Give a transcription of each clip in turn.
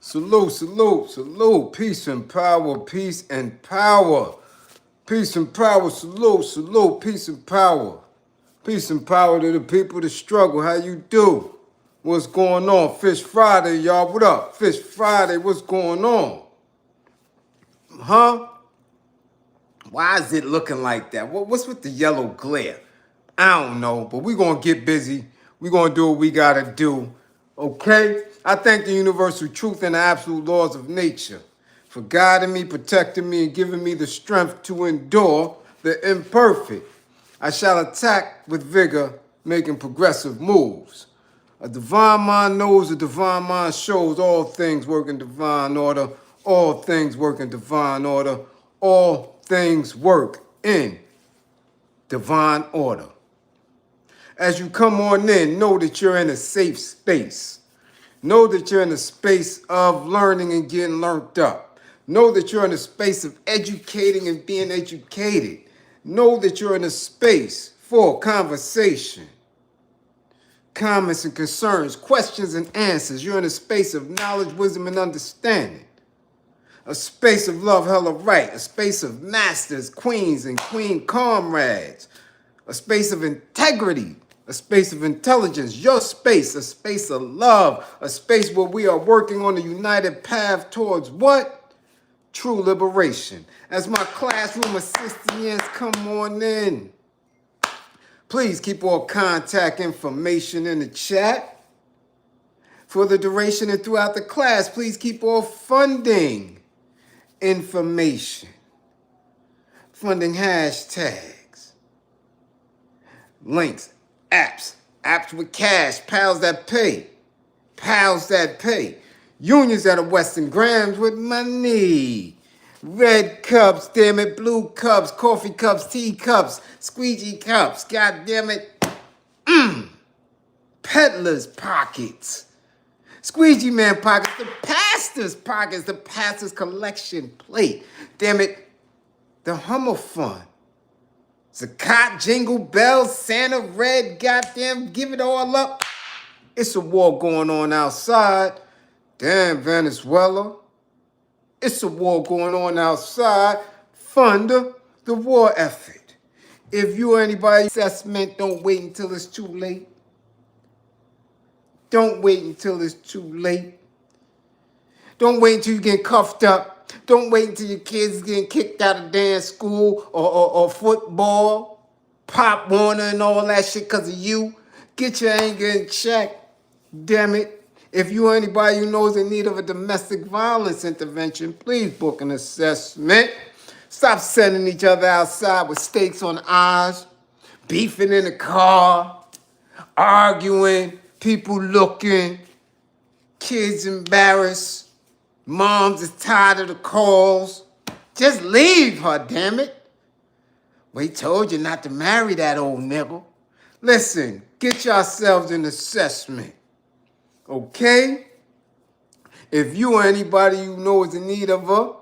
Salute, salute, salute. Peace and power, peace and power. Peace and power, salute, salute, peace and power. Peace and power to the people that struggle. How you do? What's going on? Fish Friday, y'all. What up? Fish Friday, what's going on? Huh? Why is it looking like that? What's with the yellow glare? I don't know, but we're going to get busy. We're going to do what we got to do. Okay? I thank the universal truth and the absolute laws of nature for guiding me, protecting me, and giving me the strength to endure the imperfect. I shall attack with vigor, making progressive moves. A divine mind knows, a divine mind shows all things work in divine order, all things work in divine order, all things work in divine order. As you come on in, know that you're in a safe space. Know that you're in a space of learning and getting learned up. Know that you're in a space of educating and being educated. Know that you're in a space for conversation, comments and concerns, questions and answers. You're in a space of knowledge, wisdom, and understanding. A space of love, hella right. A space of masters, queens, and queen comrades. A space of integrity. A space of intelligence. Your space, a space of love. A space where we are working on a united path towards what? True liberation. As my classroom assistants come on in, please keep all contact information in the chat. For the duration and throughout the class, please keep all funding information. Funding hashtags, links, apps with cash, pals that pay, unions that are Western grams with money. Red cups, damn it, blue cups, coffee cups, tea cups, squeegee cups, god damn it. Peddlers' pockets. Squeegee man pockets, the pastor's collection plate. Damn it, the Hummer Fund. Zakat, Jingle Bells, Santa, Red, goddamn, give it all up. It's a war going on outside. Damn, Venezuela. It's a war going on outside. Fund the war effort. If you or anybody assessment, don't wait until it's too late. Don't wait until it's too late. Don't wait until you get cuffed up. Don't wait until your kids getting kicked out of dance school or football, Pop Warner and all that shit because of you. Get your anger in check. Damn it. If you or anybody you know is in need of a domestic violence intervention, please book an assessment. Stop sending each other outside with stakes on eyes, beefing in the car, arguing, people looking, kids embarrassed. Moms is tired of the calls. Just leave her, damn it. We told you not to marry that old nigga. Listen, get yourselves an assessment, okay? If you or anybody you know is in need of a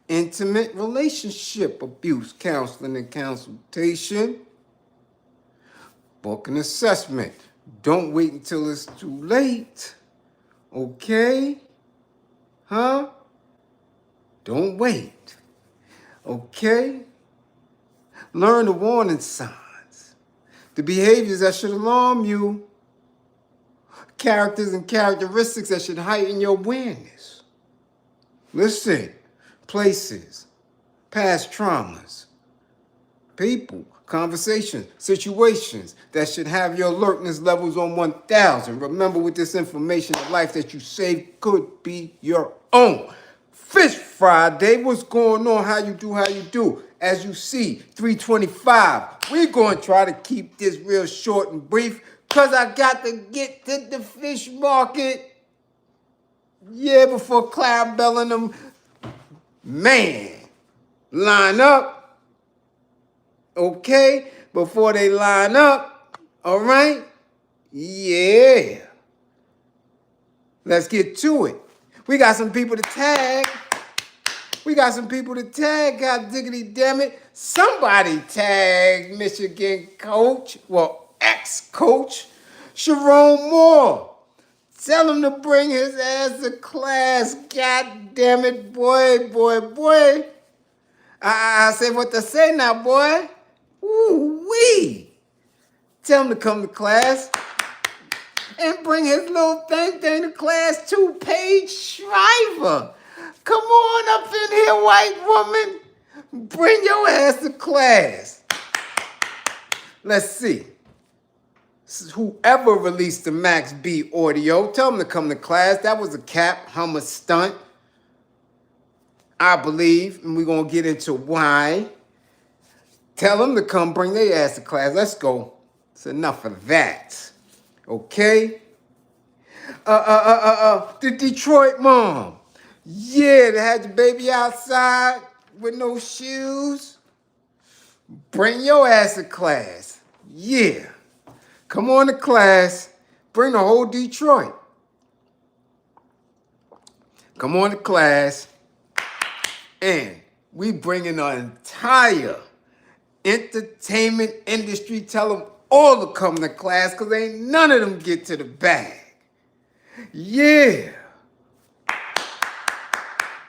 intimate relationship abuse counseling and consultation, book an assessment. Don't wait until it's too late, okay? Huh? Don't wait. Okay? Learn the warning signs, the behaviors that should alarm you, characters and characteristics that should heighten your awareness. Listen, places, past traumas, people, conversations, situations that should have your alertness levels on 1,000. Remember, with this information, the life that you save could be your own. Fish Friday, what's going on? How you do? As you see, 325. We're going to try to keep this real short and brief because I got to get to the fish market. Yeah, before Clarabelle and them, man, line up. Okay? Before they line up. All right? Yeah. Let's get to it. We got some people to tag. God diggity damn it. Somebody tag Michigan coach, well, ex-coach, Sherrone Moore. Tell him to bring his ass to class. God damn it, boy. I say what to say now, boy. Ooh-wee. Tell him to come to class and bring his little thing to class too, Paige Shriver. Come on up in here, white woman. Bring your ass to class. Let's see. Whoever released the Max B audio, tell them to come to class. That was a Cap Hummer stunt, I believe, and we're going to get into why. Tell them to come bring their ass to class. Let's go. It's enough of that. Okay? The Detroit mom. Yeah, they had your baby outside with no shoes. Bring your ass to class. Yeah. Come on to class. Bring the whole Detroit. Come on to class. And we bringing an entire entertainment industry. Tell them all to come to class because ain't none of them get to the bag. Yeah.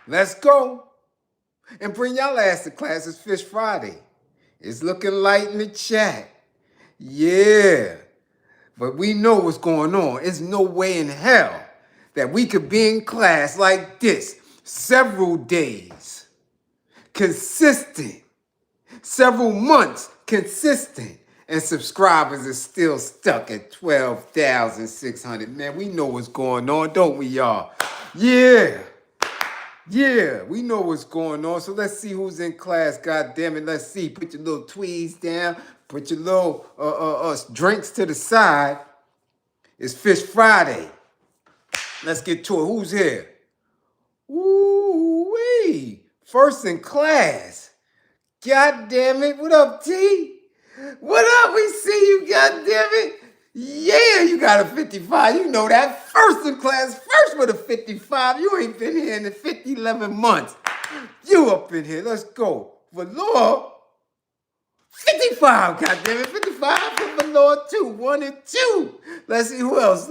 Let's go. And bring y'all ass to class. It's Fish Friday. It's looking light in the chat. Yeah. But we know what's going on. There's no way in hell that we could be in class like this several days, consistent, several months, consistent, and subscribers are still stuck at 12,600. Man, we know what's going on, don't we, y'all? Yeah, we know what's going on. So let's see who's in class, God damn it. Let's see. Put your little tweeds down. Put your little drinks to the side. It's Fish Friday. Let's get to it. Who's here? Ooh-wee. First in class. God damn it. What up, T? What up? We see you, god damn it. Yeah, you got a 55. You know that. First in class, first with a 55. You ain't been here in the 11 months. You up in here. Let's go. Valor. 55, goddammit, 55 for Valor 2, 1 and 2. Let's see who else.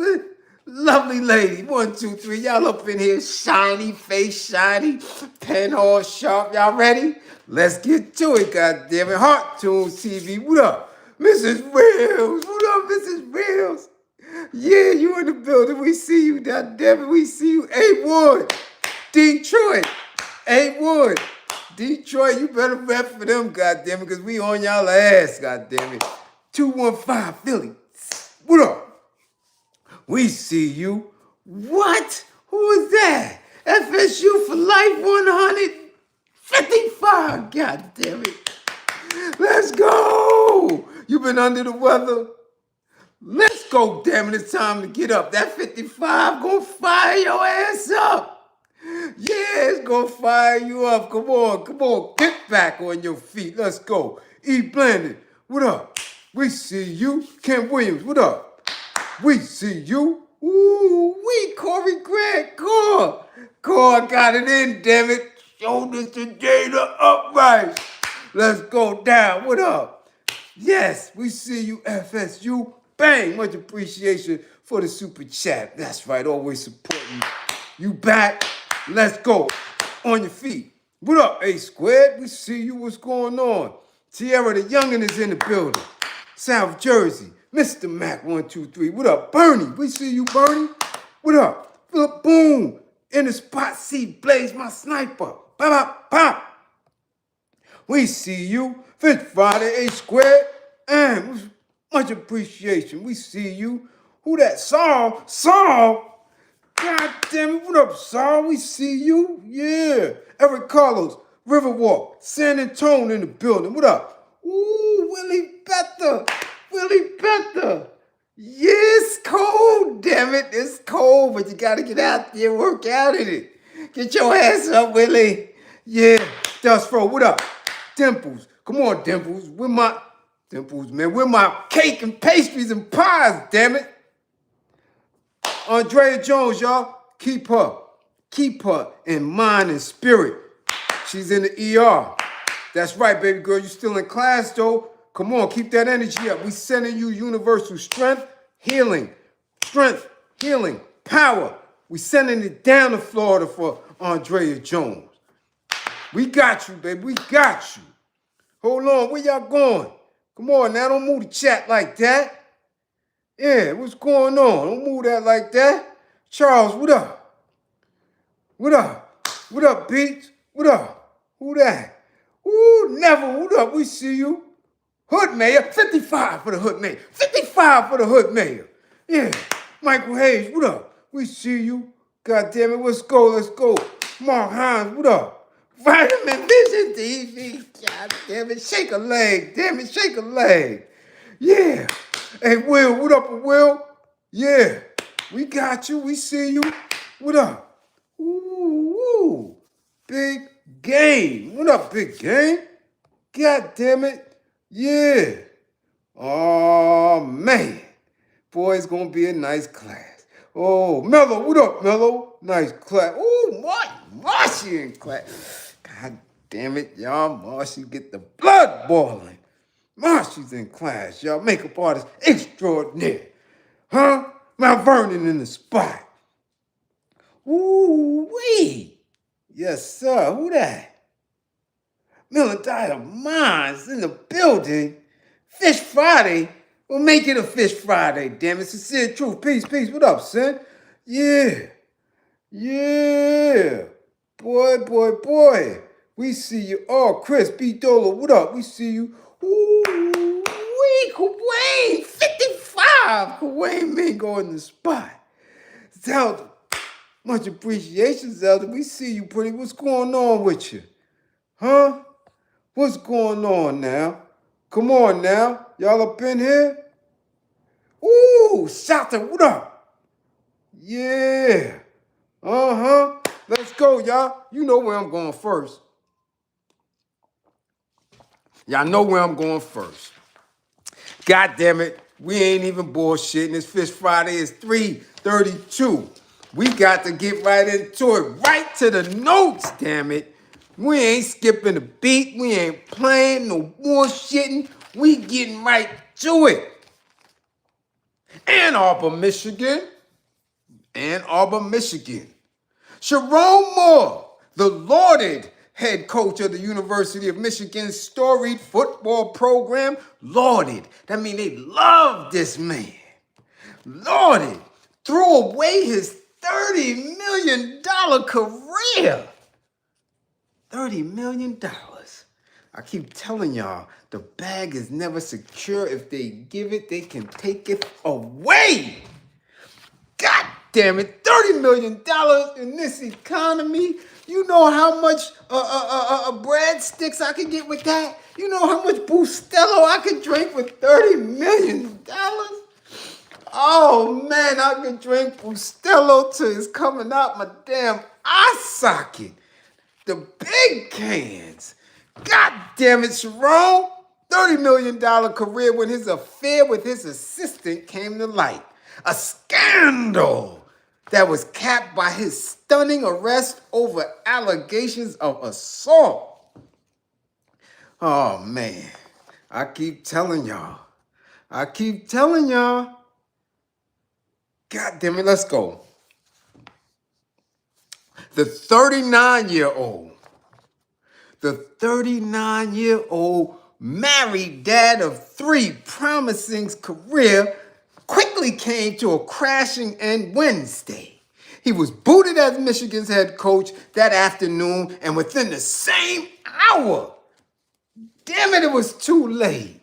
Lovely lady, 1, 2, 3. Y'all up in here, shiny, face shiny, pen all sharp. Y'all ready? Let's get to it, goddammit. Heart Tunes TV, what up? Mrs. Reels, what up, Mrs. Reels? Yeah, you in the building. We see you, goddammit. We see you. A Wood, Detroit, A Wood. Detroit, you better rep for them, goddammit, because we on y'all ass, goddammit. 215 Philly. What up? We see you. What? Who is that? FSU for life 155. Goddammit. Let's go. You been under the weather? Let's go, damn it. It's time to get up. That 55 gonna fire your ass up. Yeah, it's gonna fire you up. Come on. Get back on your feet. Let's go. E Blended, what up? We see you. Ken Williams, what up? We see you. Ooh, we Corey Grant. Core got it in, damn it. Shoulders today to upright. Let's go down. What up? Yes, we see you, FSU. Bang, much appreciation for the super chat. That's right, always supporting you back. Let's go. On your feet. What up, A Squared? We see you. What's going on? Tierra the Youngin is in the building. South Jersey. Mr. Mac 123. What up, Bernie? We see you, Bernie. What up? Philip Boom. In the spot, see Blaze, my sniper. Pop. We see you. Fish Friday, A Squared. And much appreciation. We see you. Who that? Saul. God damn it, what up, Saul? We see you. Yeah. Eric Carlos, Riverwalk, San Antonio in the building. What up? Ooh, Willie Betha. Yeah, it's cold, damn it. It's cold, but you gotta get out there and work out in it. Get your ass up, Willie. Yeah. Dust Fro, what up? Dimples. Come on, Dimples. Where my cake and pastries and pies, damn it. Andrea Jones, y'all, keep her in mind and spirit. She's in the ER. That's right, baby girl, you still in class, though. Come on, keep that energy up. We sending you universal strength, healing, Power. We sending it down to Florida for Andrea Jones. We got you, baby. We got you. Hold on. Where y'all going? Come on now. Don't move the chat like that. Yeah, what's going on? Don't move that like that. Charles, what up? What up? What up, Beats? What up? Who that? Ooh, Neville, what up? We see you. Hood Mayor, 55 for the Hood Mayor. 55 for the Hood Mayor. Yeah. Michael Hayes, what up? We see you. God damn it, let's go, let's go. Mark Hines, what up? Vitamin Vision TV. God damn it, shake a leg. Damn it, shake a leg. Yeah. Hey, Will, what up, Will? Yeah. We got you, we see you. What up? Ooh, big game. What up, big game? God damn it. Yeah. Oh, man. Boy, it's going to be a nice class. Oh, Mello, what up, Mello? Nice class. Oh, Marcy in class. God damn it, y'all. Marcy get the blood boiling. Marcy's in class, y'all. Makeup artist extraordinaire. Huh? Mount Vernon in the spot. Ooh-wee. Yes, sir. Who that? Military Minds in the building. Fish Friday. We'll make it a Fish Friday, damn it. Sincere truth. Peace, peace. What up, son? Yeah. Yeah. Boy. We see you. Oh, Chris B. Dola, what up? We see you. Ooh-wee. Kuwait. 55. Kuwait Mingo in the spot. Zelda. Much appreciation, Zelda. We see you, pretty. What's going on with you? Huh? What's going on now? Come on now. Y'all up in here? Ooh, Shota, what up? Yeah. Uh-huh. Let's go, y'all. You know where I'm going first. Y'all know where I'm going first. God damn it. We ain't even bullshitting. This Fish Friday is 3:32. We got to get right into it. Right to the notes, damn it. We ain't skipping a beat. We ain't playing no bullshitting. We getting right to it. Ann Arbor, Michigan. Sherrone Moore, the lauded head coach of the University of Michigan's storied football program. Lauded. That means they love this man. Lauded. Threw away his $30 million career. $30 million. I keep telling y'all, the bag is never secure. If they give it, they can take it away. God damn it, $30 million in this economy. You know how much breadsticks I could get with that? You know how much Bustelo I could drink with $30 million? Oh man, I could drink Bustelo till it's coming out my damn eye socket. The big cans. God damn it, Sherrone. $30 million career when his affair with his assistant came to light. A scandal that was capped by his stunning arrest over allegations of assault. Oh, man. I keep telling y'all. God damn it, let's go. The 39-year-old married dad of 3 promising career quickly came to a crashing end Wednesday. He was booted as Michigan's head coach that afternoon, and within the same hour, damn it, it was too late.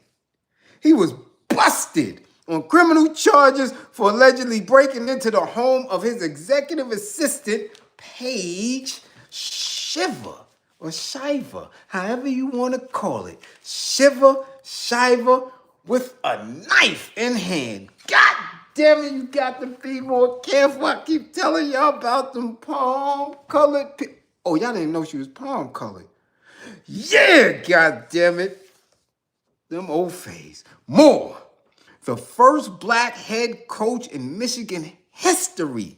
He was busted on criminal charges for allegedly breaking into the home of his executive assistant, Paige Shiva, or Shiva, however you want to call it. Shiva, with a knife in hand. God damn it, you got to be more careful. I keep telling y'all about them palm-colored Oh, y'all didn't know she was palm-colored. Yeah, god damn it. Them old face. Moore, the first black head coach in Michigan history.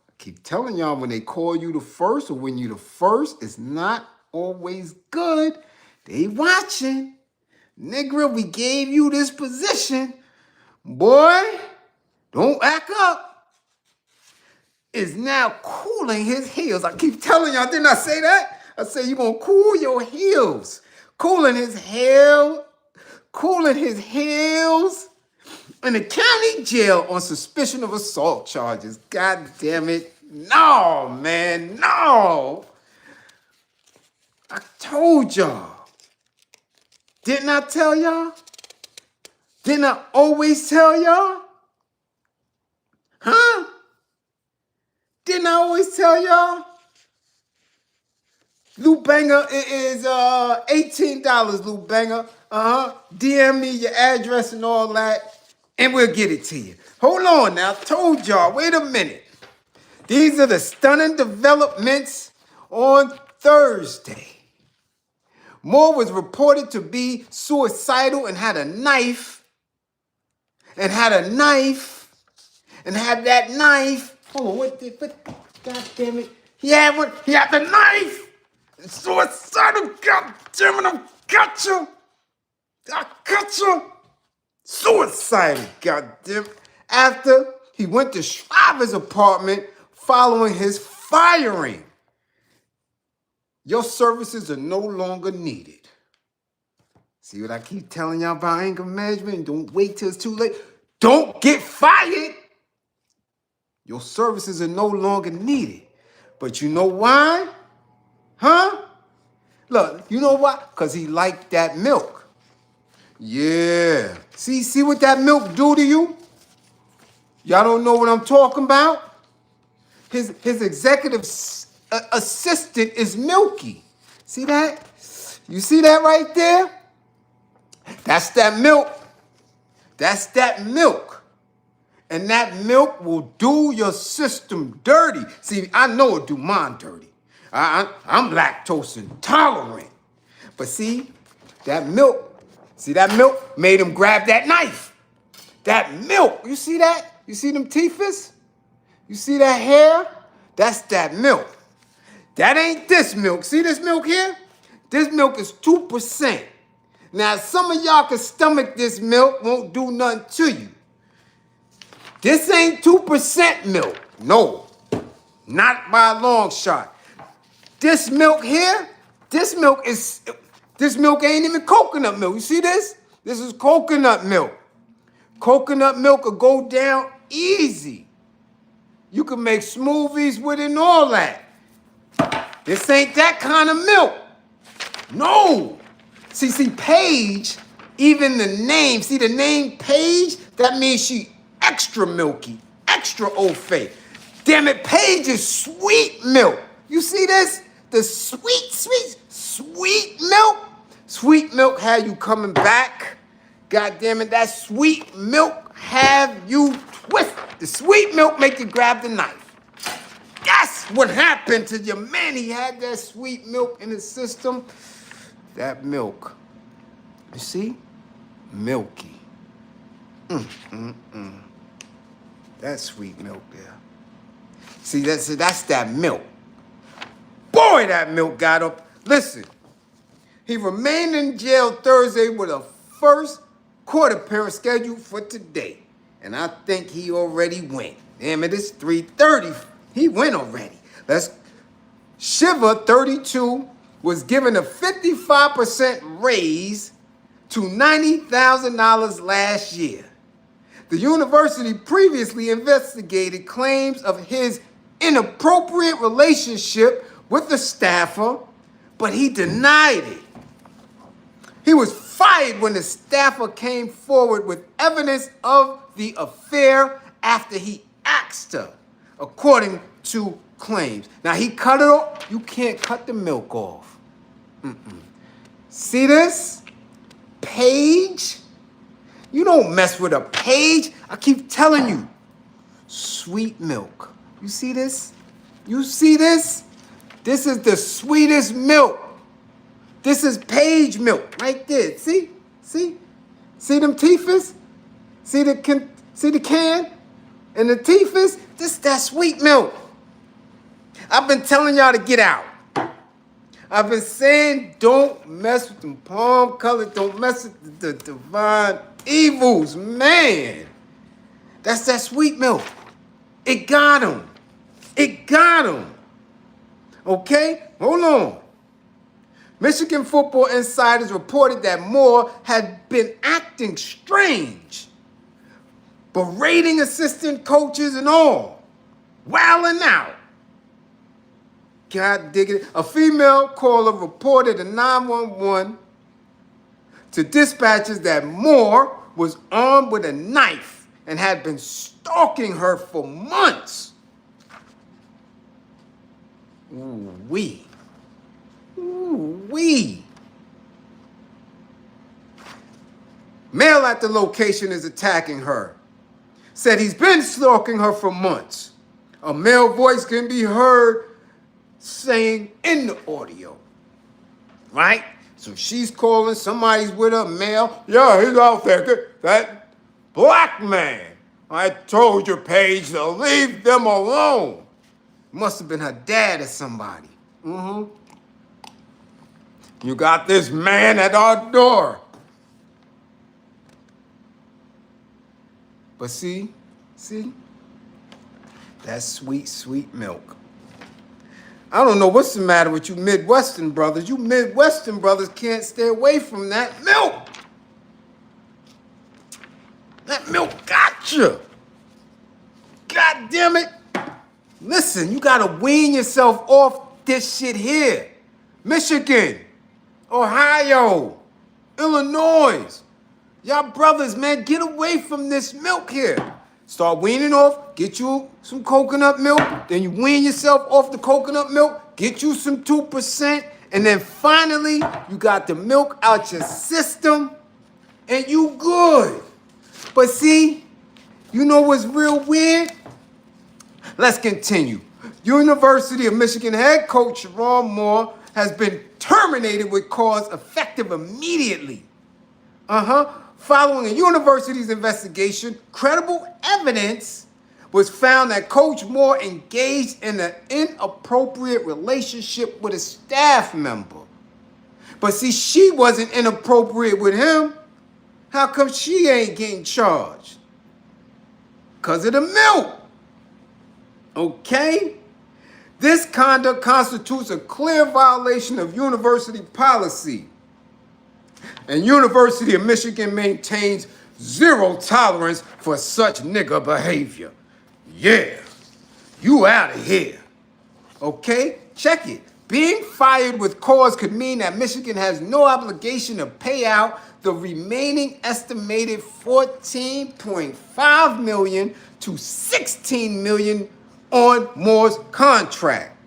I keep telling y'all, when they call you the first or when you the first, it's not always good. They watching. Nigga, we gave you this position. Boy, don't act up. is now cooling his heels. I keep telling y'all, didn't I say that? I said you're gonna cool your heels. Cooling his heels in the county jail on suspicion of assault charges. God damn it. No, man, no. I told y'all. Didn't I tell y'all? Didn't I always tell y'all? Huh? Didn't I always tell y'all? Lou Banger, it is $18, Lou Banger. DM me your address and all that, and we'll get it to you. Hold on now, I told y'all, wait a minute. These are the stunning developments on Thursday. Moore was reported to be suicidal and had that knife. Hold on, God damn it. He had the knife. Suicidal, God damn it, I got you. Suicidal, God damn it. After he went to Shriver's apartment following his firing. Your services are no longer needed. See what I keep telling y'all about anger management? Don't wait till it's too late. Don't get fired. Your services are no longer needed. But you know why? Huh? Look, you know why? Because he liked that milk. Yeah. See what that milk do to you? Y'all don't know what I'm talking about? His executive assistant is Milky. See that? You see that right there? That's that milk. That's that milk. And that milk will do your system dirty. See, I know it do mine dirty. I'm lactose intolerant. But see, that milk made him grab that knife. That milk, you see that? You see them teethus? You see that hair? That's that milk. That ain't this milk. See this milk here? This milk is 2%. Now, some of y'all can stomach this milk, won't do nothing to you. This ain't 2% milk. No, not by a long shot. This milk here, this milk ain't even coconut milk. You see this? This is coconut milk. Coconut milk will go down easy. You can make smoothies with it and all that. This ain't that kind of milk. No. See, Paige, even the name, see the name Paige? That means she extra milky, extra au fait. Damn it, Paige is sweet milk. You see this? The sweet milk. Sweet milk have you coming back. God damn it, that sweet milk have you twist. The sweet milk make you grab the knife. That's what happened to your man. He had that sweet milk in his system. That milk. You see? Milky. That sweet milk there. See, that's that milk. Boy, that milk got up. Listen, he remained in jail Thursday with a first court appearance scheduled for today. And I think he already went. Damn it, it's 3:30. He went already. Shiva, 32, was given a 55% raise to $90,000 last year. The university previously investigated claims of his inappropriate relationship with the staffer, but he denied it. He was fired when the staffer came forward with evidence of the affair after he asked her, according to claims. Now, he cut it off. You can't cut the milk off. See this? Paige? You don't mess with a Paige. I keep telling you. Sweet milk. You see this? You see this? This is the sweetest milk. This is Paige milk right there. See? See? See them teethus? See the can? And the teethus? This is that sweet milk. I've been telling y'all to get out. I've been saying don't mess with them palm colors. Don't mess with the divine evils. Man, that's that sweet milk. It got him. It got him. Okay? Hold on. Michigan Football Insiders reported that Moore had been acting strange, berating assistant coaches and all, wilding out. God digging it. A female caller reported a 911 to dispatchers that Moore was armed with a knife and had been stalking her for months. Ooh-wee. Ooh-wee. Male at the location is attacking her. Said he's been stalking her for months. A male voice can be heard saying in the audio. Right? So she's calling, somebody's with her, male. Yeah, he's out there. That black man. I told you, Paige, to leave them alone. Must have been her dad or somebody. You got this man at our door. But see, that sweet, sweet milk. I don't know what's the matter with you Midwestern brothers. You Midwestern brothers can't stay away from that milk. That milk got you. God damn it. Listen, you gotta wean yourself off this shit here. Michigan, Ohio, Illinois. Y'all brothers, man, get away from this milk here. Start weaning off, get you some coconut milk, then you wean yourself off the coconut milk, get you some 2%, and then finally, you got the milk out your system, and you good. But see, you know what's real weird? Let's continue. University of Michigan head coach Sherrone Moore has been terminated with cause effective immediately. Following a university's investigation, credible evidence was found that Coach Moore engaged in an inappropriate relationship with a staff member. But see, she wasn't inappropriate with him. How come she ain't getting charged? Because of the milk. Okay? This conduct constitutes a clear violation of university policy. And University of Michigan maintains zero tolerance for such nigger behavior. Yeah, you out of here. Okay, check it. Being fired with cause could mean that Michigan has no obligation to pay out the remaining estimated $14.5 million to $16 million on Moore's contract.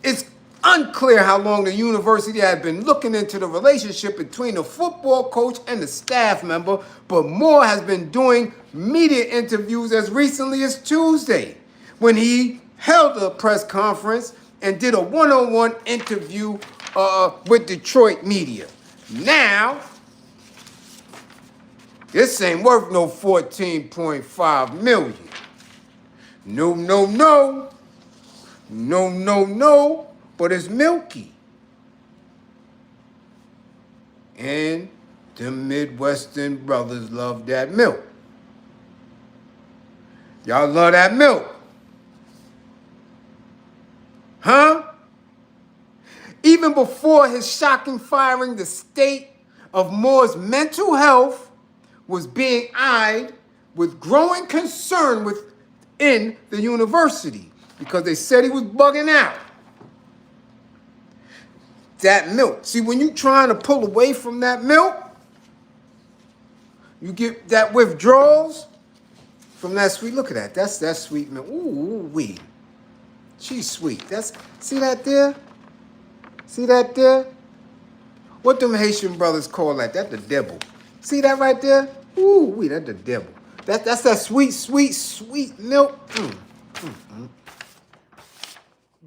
It's unclear how long the university had been looking into the relationship between the football coach and the staff member, but Moore has been doing media interviews as recently as Tuesday, when he held a press conference and did a one-on-one interview with Detroit media. Now, this ain't worth no $14.5 million. No, no, no. No, no, no. But it's milky. And the Midwestern brothers love that milk. Y'all love that milk. Huh? Even before his shocking firing, the state of Moore's mental health was being eyed with growing concern within the university because they said he was bugging out. That milk. See, when you're trying to pull away from that milk, you get that withdrawals from that sweet. Look at that. That's that sweet milk. Ooh-wee. She's sweet. See that there? See that there? What them Haitian brothers call that? That's the devil. See that right there? Ooh-wee, that's the devil. That's that sweet, sweet, sweet milk.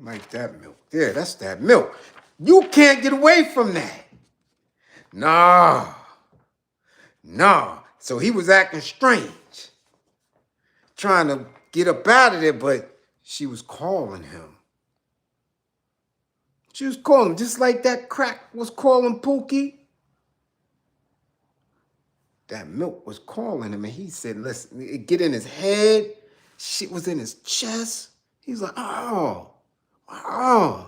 Like that milk. There, that's that milk. You can't get away from that. Nah. So he was acting strange. Trying to get up out of there, but she was calling him. She was calling him just like that crack was calling Pookie. That milk was calling him, and he said, listen, get in his head. Shit was in his chest. He's like, oh, I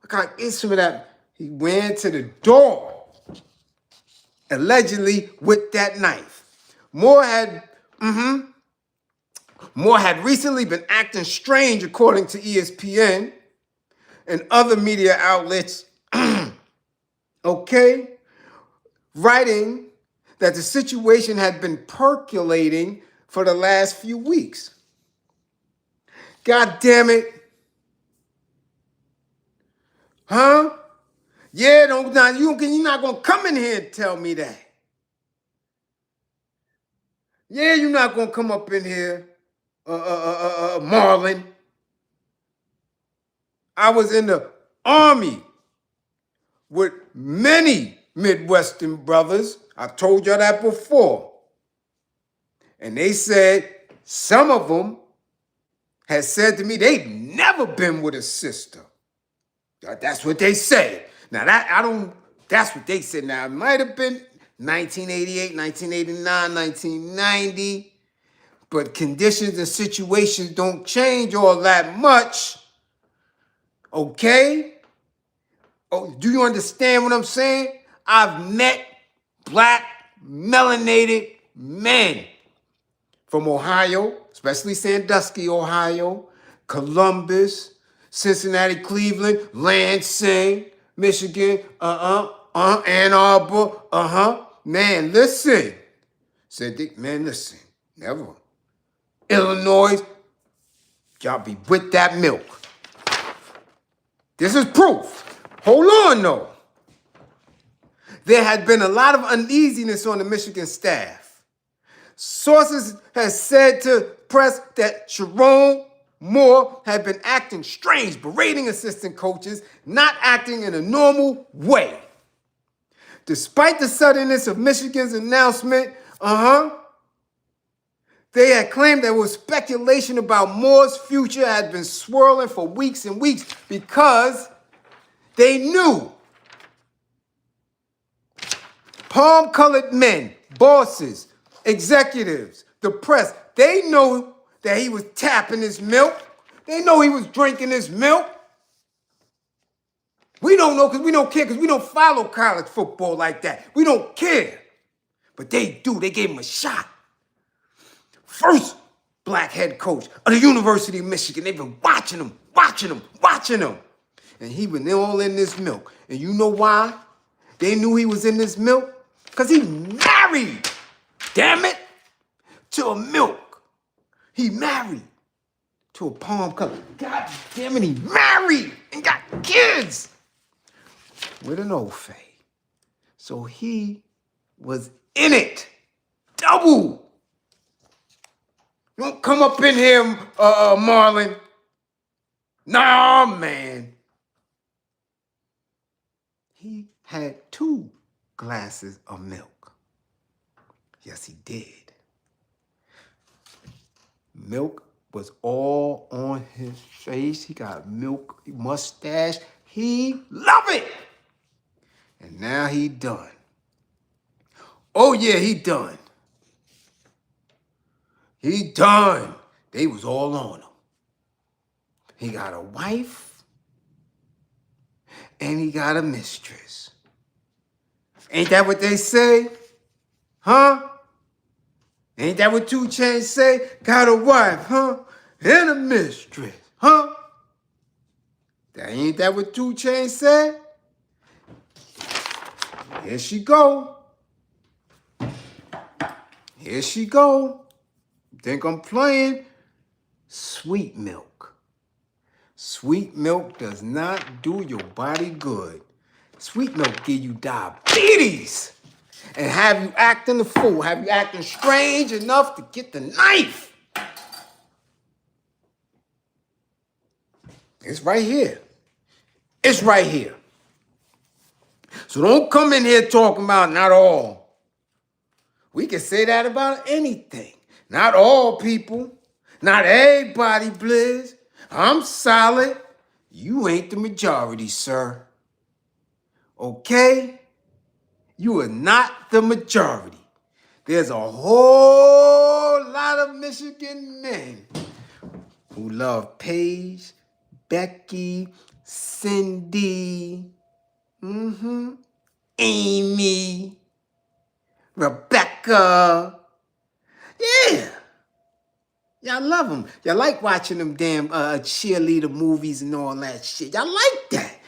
got get some of that. He went to the door, allegedly with that knife. Moore had recently been acting strange, according to ESPN and other media outlets. Okay, writing that the situation had been percolating for the last few weeks. God damn it. Huh? Yeah, you're not going to come in here and tell me that. Yeah, you're not going to come up in here, Marlon. I was in the Army with many Midwestern brothers. I told y'all that before. And they said, some of them had said to me they'd never been with a sister. That's what they said. Now, that's what they said. Now, it might have been 1988, 1989, 1990, but conditions and situations don't change all that much. Okay? Oh, do you understand what I'm saying? I've met black, melanated men from Ohio, especially Sandusky, Ohio, Columbus, Cincinnati, Cleveland, Lansing, Michigan, Ann Arbor, Man, listen. Man, listen. Never. Illinois, y'all be with that milk. This is proof. Hold on, though. There had been a lot of uneasiness on the Michigan staff. Sources have said to press that Sherrone Moore had been acting strange, berating assistant coaches, not acting in a normal way. Despite the suddenness of Michigan's announcement, they had claimed there was speculation about Moore's future had been swirling for weeks and weeks because they knew palm-colored men, bosses, executives, the press, they know that he was tapping his milk. They know he was drinking his milk. We don't know because we don't care because we don't follow college football like that. We don't care. But they do. They gave him a shot. First black head coach of the University of Michigan. They've been watching him. And he was all in this milk. And you know why they knew he was in this milk? Because he married, damn it, to a milk. He married to a palm color. God damn it, he married and got kids with an old fae. So he was in it. Double. Don't come up in here, Marlon. Nah, man. He had 2 glasses of milk. Yes, he did. Milk was all on his face. He got milk mustache. He loved it. And now he done. Oh, yeah, he done. He done. They was all on him. He got a wife and he got a mistress. Ain't that what they say? Huh? Ain't that what 2 Chainz say? Got a wife, huh? And a mistress, huh? Ain't that what 2 Chainz said? Here she go. Here she go. Think I'm playing? Sweet milk. Sweet milk does not do your body good. Sweet milk give you diabetes and have you acting the fool, have you acting strange enough to get the knife. It's right here. It's right here. So don't come in here talking about not all. We can say that about anything. Not all people. Not everybody, Bliz. I'm solid. You ain't the majority, sir. Okay? You are not the majority. There's a whole lot of Michigan men who love Paige, Becky, Cindy, Amy, Rebecca. Yeah. Y'all love them. Y'all like watching them damn cheerleader movies and all that shit. Y'all like that.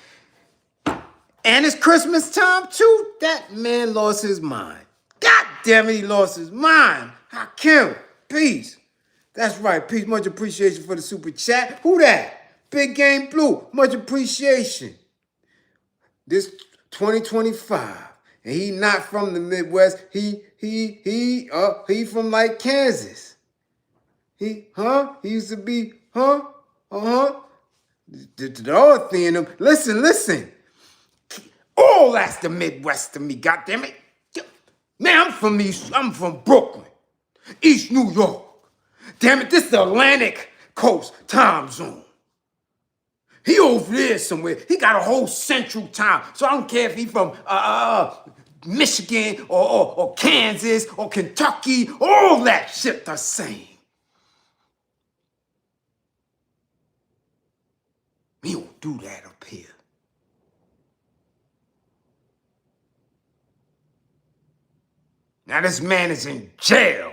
And it's Christmas time too. That man lost his mind. God damn it, he lost his mind. Hakim, peace. That's right, peace. Much appreciation for the super chat. Who that? Big Game Blue. Much appreciation. This 2025, and he not from the Midwest. He from like Kansas. He used to be, The other thing in him. Listen. All that's the Midwest to me, goddammit. Man, I'm from Brooklyn, East New York. Damn it, this is the Atlantic Coast time zone. He over there somewhere. He got a whole central time. So I don't care if he from Michigan or Kansas or Kentucky. All that shit the same. We don't do that up here. Now this man is in jail.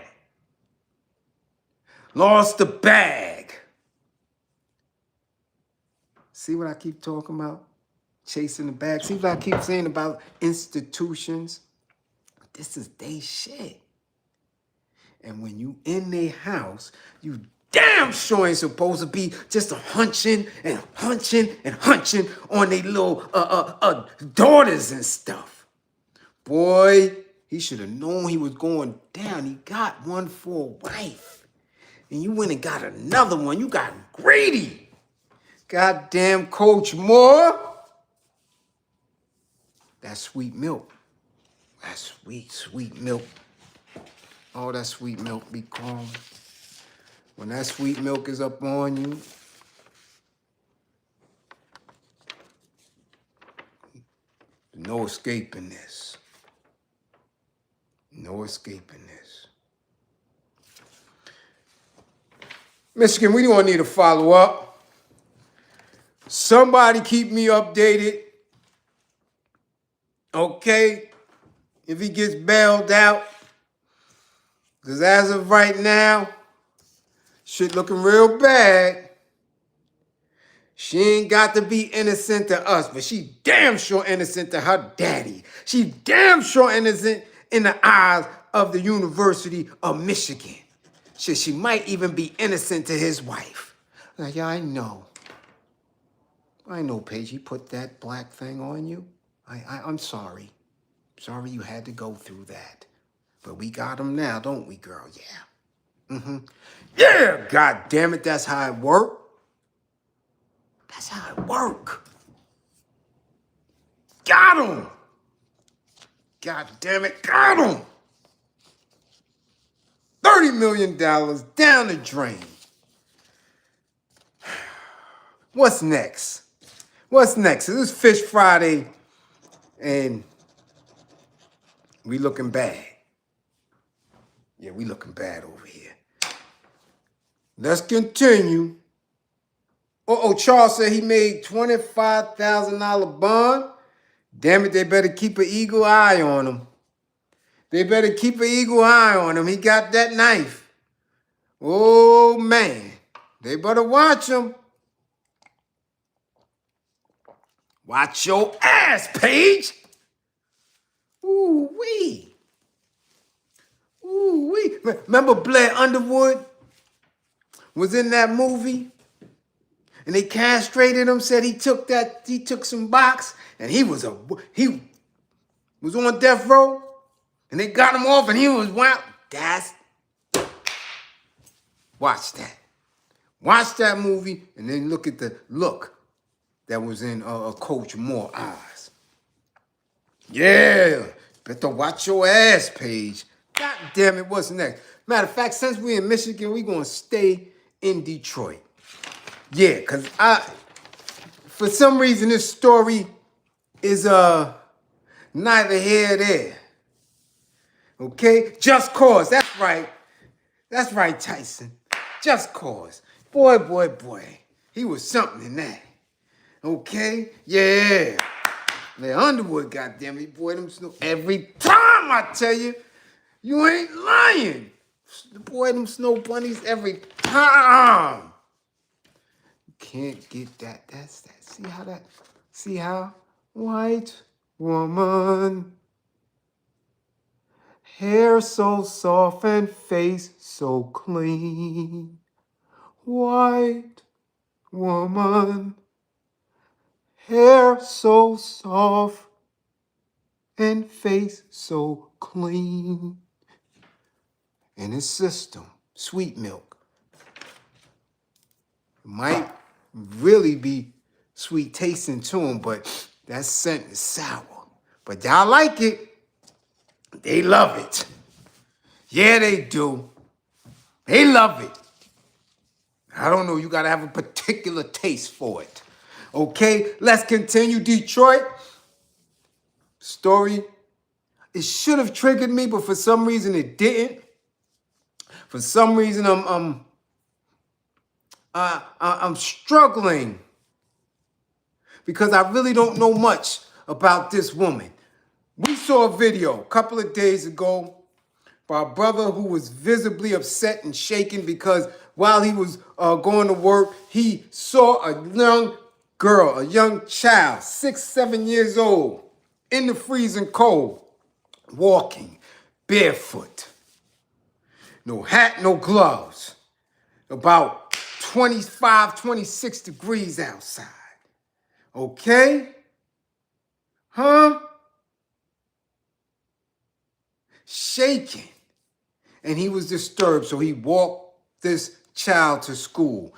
Lost the bag. See what I keep talking about? Chasing the bag. See what I keep saying about institutions? This is they shit. And when you in their house, you damn sure ain't supposed to be just hunching on their little daughters and stuff. Boy, he should have known he was going down. He got one for a wife. And you went and got another one. You got greedy. Goddamn Coach Moore. That sweet milk. That sweet milk. Oh, that sweet milk be calm. When that sweet milk is up on you, no escaping this. No escaping this. Michigan, we don't need to follow up. Somebody keep me updated. Okay? If he gets bailed out. Because as of right now, shit looking real bad. She ain't got to be innocent to us, but she damn sure innocent to her daddy. She damn sure innocent in the eyes of the University of Michigan. Shit, she might even be innocent to his wife. Like, yeah, I know, Paige, he put that black thing on you. I'm sorry. Sorry you had to go through that. But we got him now, don't we, girl? Yeah. Yeah, God damn it, that's how it work. That's how it work. Got him. God damn it, got him. $30 million down the drain. What's next? This is Fish Friday, and we looking bad. Yeah, we looking bad over here. Let's continue. Charles said he made $25,000 bond. Damn it, they better keep an eagle eye on him. He got that knife. Oh, man. They better watch him. Watch your ass, Paige. Ooh-wee. Remember Blair Underwood was in that movie? And they castrated him, said he took some box, and he was on death row, and they got him off, and he was wild. Watch that. Watch that movie, and then look at the look that was in Coach Moore's eyes. Yeah, better watch your ass, Paige. God damn it, what's next? Matter of fact, since we're in Michigan, we're gonna stay in Detroit. Yeah, because for some reason, this story is neither here nor there. Okay? Just cause. That's right, Tyson. Just cause. Boy. He was something in that. Okay? Yeah. The Underwood, goddamn it, boy, them Snow. Every time I tell you, you ain't lying. Boy, them snow bunnies every time. You can't get that. That's that. See how? White woman. Hair so soft and face so clean. White woman. Hair so soft and face so clean. And his system, sweet milk, might really be sweet tasting to him, but that scent is sour. But y'all like it. They love it. Yeah, they do. They love it. I don't know, you gotta have a particular taste for it. Okay, let's continue. Detroit. Story. It should have triggered me, but for some reason it didn't. For some reason I'm struggling because I really don't know much about this woman. We saw a video a couple of days ago by a brother who was visibly upset and shaken because while he was going to work, he saw a young girl, a young child, 6, 7 years old, in the freezing cold, walking barefoot. No hat, no gloves. About 25, 26 degrees outside. Okay? Huh? Shaking. And he was disturbed, so he walked this child to school.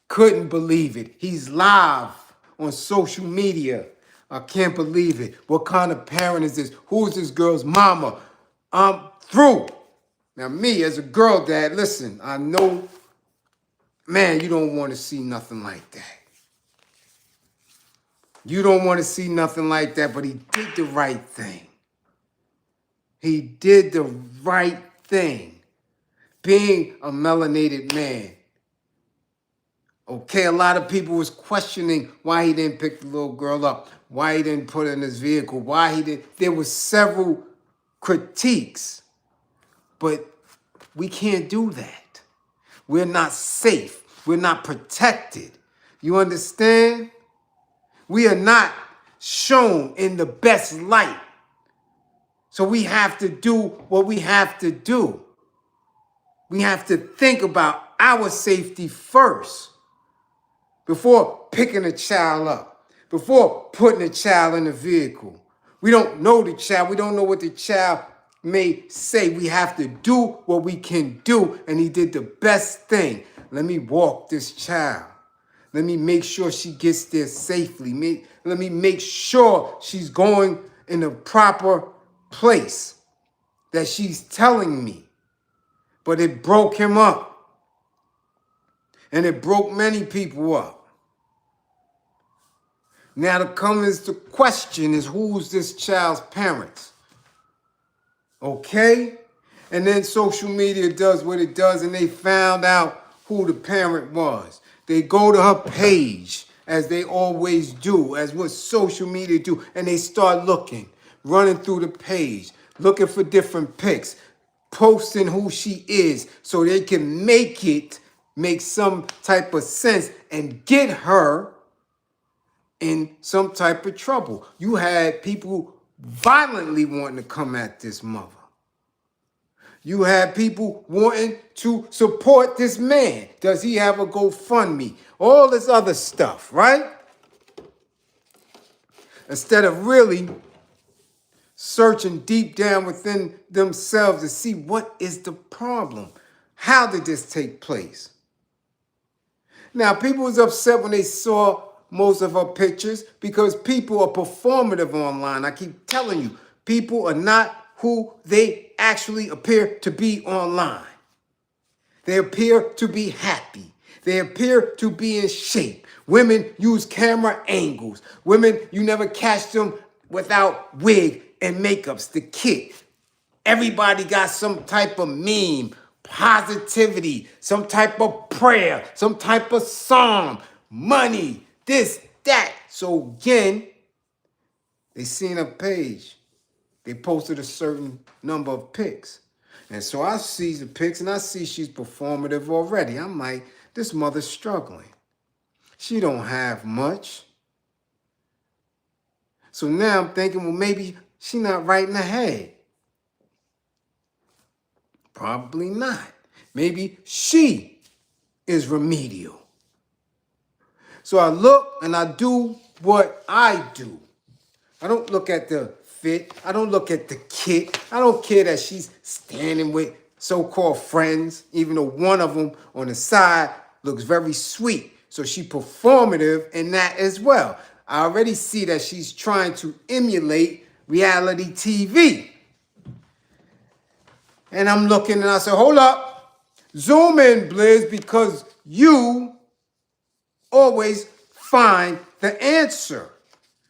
Couldn't believe it. He's live on social media. I can't believe it. What kind of parent is this? Who's this girl's mama? I'm through. Now, me as a girl dad, listen, I know, man, you don't want to see nothing like that. You don't want to see nothing like that, but he did the right thing. He did the right thing. Being a melanated man. Okay, a lot of people was questioning why he didn't pick the little girl up, why he didn't put her in his vehicle, why he didn't. There were several critiques, but we can't do that. We're not safe. We're not protected. You understand? We are not shown in the best light. So we have to do what we have to do. We have to think about our safety first before picking a child up, before putting a child in a vehicle. We don't know the child. We don't know what the child may say. We have to do what we can do, and he did the best thing. Let me walk this child. Let me make sure she gets there safely. Let me make sure she's going in the proper place that she's telling me. But it broke him up. And it broke many people up. Now the question is, who's this child's parents? Okay? And then social media does what it does, and they found out who the parent was. They go to her page, as they always do, as what social media do, and they start looking, running through the page, looking for different pics, posting who she is so they can make some type of sense and get her in some type of trouble. You had people violently wanting to come at this mother. You had people wanting to support this man. Does he have a GoFundMe? All this other stuff, right? Instead of really searching deep down within themselves to see what is the problem. How did this take place? Now, people was upset when they saw most of her pictures because people are performative online. I keep telling you, people are not who they actually appear to be online. They appear to be happy. They appear to be in shape. Women use camera angles. Women, you never catch them without wig and makeups, the kit. Everybody got some type of meme positivity, some type of prayer, some type of psalm, money, this, that. So again, they seen a page. They posted a certain number of pics. And so I see the pics and I see she's performative already. I'm like, this mother's struggling. She don't have much. So now I'm thinking, well, maybe she not right in the head. Probably not. Maybe she is remedial. So I look and I do what I do. I don't look at the fit. I don't look at the kit. I don't care that she's standing with so-called friends, even though one of them on the side looks very sweet. So she performative in that as well. I already see that she's trying to emulate reality TV. And I'm looking and I say, hold up. Zoom in, Bliz, because you always find the answer.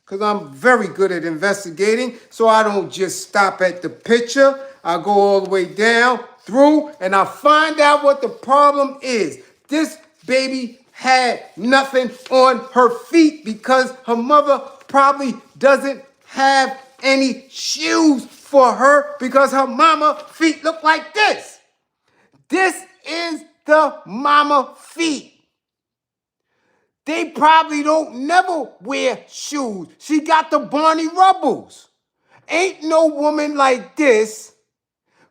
Because I'm very good at investigating, so I don't just stop at the picture. I go all the way down through and I find out what the problem is. This baby had nothing on her feet because her mother probably doesn't have any shoes for her because her mama feet look like this. This is the mama feet. They probably don't never wear shoes. She got the Barney Rubbles. Ain't no woman like this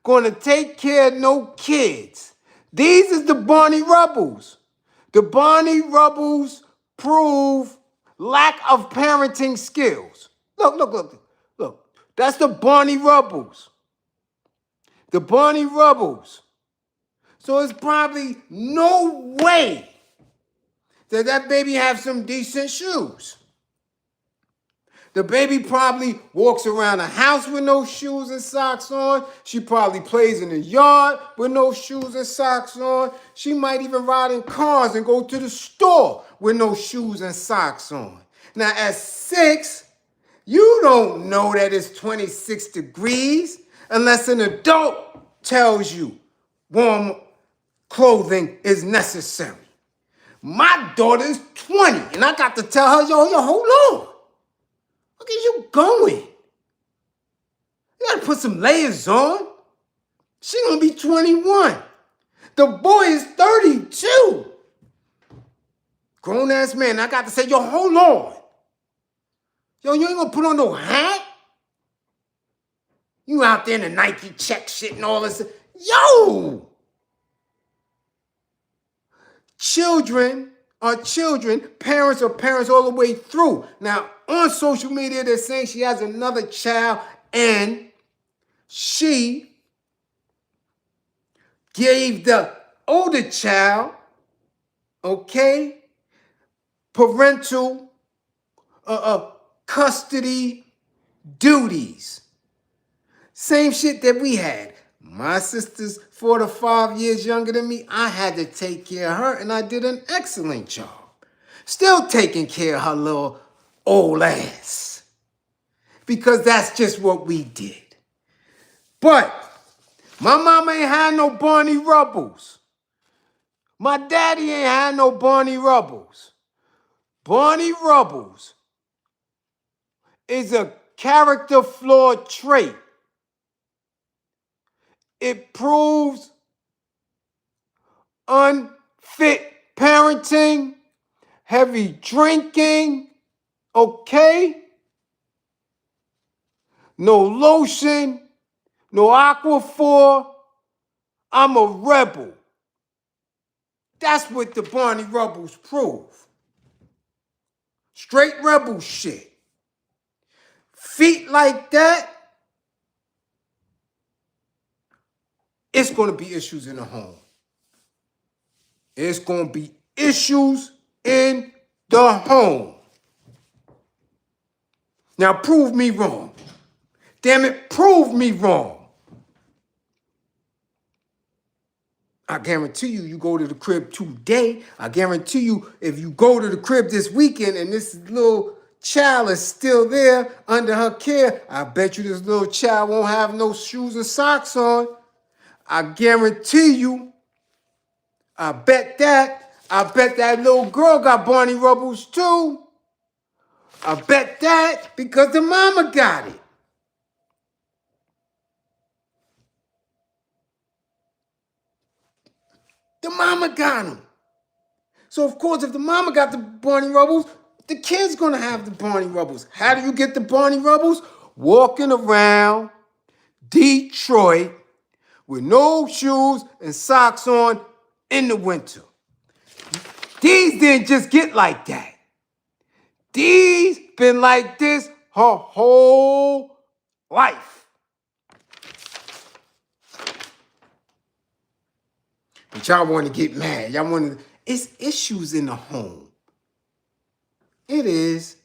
gonna take care of no kids. These is the Barney Rubbles. The Barney Rubbles prove lack of parenting skills. Look. That's the Barney Rubbles. The Barney Rubbles. So it's probably no way that baby have some decent shoes. The baby probably walks around the house with no shoes and socks on. She probably plays in the yard with no shoes and socks on. She might even ride in cars and go to the store with no shoes and socks on. Now at 6, you don't know that it's 26 degrees unless an adult tells you warm clothing is necessary. My daughter's 20, and I got to tell her, yo, hold on. Look at you going. You gotta put some layers on. She gonna be 21. The boy is 32. Grown-ass man. I got to say, yo, hold on. Yo, you ain't gonna put on no hat? You out there in the Nike check shit and all this. Yo! Children are children, parents are parents all the way through. Now, on social media, they're saying she has another child and she gave the older child, okay, parental custody duties. Same shit that we had. My sister's 4 to 5 years younger than me. I had to take care of her, and I did an excellent job. Still taking care of her little old ass. Because that's just what we did. But my mama ain't had no Barney Rubbles. My daddy ain't had no Barney Rubbles. Barney Rubbles is a character flaw trait. It proves unfit parenting, heavy drinking, okay? No lotion, no Aquaphor. I'm a rebel. That's what the Barney Rubbles prove. Straight rebel shit. Feet like that, it's going to be issues in the home. It's going to be issues in the home. Now, prove me wrong. Damn it, prove me wrong. I guarantee you, you go to the crib today. I guarantee you, if you go to the crib this weekend and this little child is still there under her care, I bet you this little child won't have no shoes and socks on. I guarantee you, I bet that little girl got Barney Rubbles too. I bet that because the mama got it. The mama got him. So, of course, if the mama got the Barney Rubbles, the kid's going to have the Barney Rubbles. How do you get the Barney Rubbles? Walking around Detroit with no shoes and socks on in the winter. These didn't just get like that. These been like this her whole life. But y'all want to get mad. Y'all want to... It's issues in the home. It is.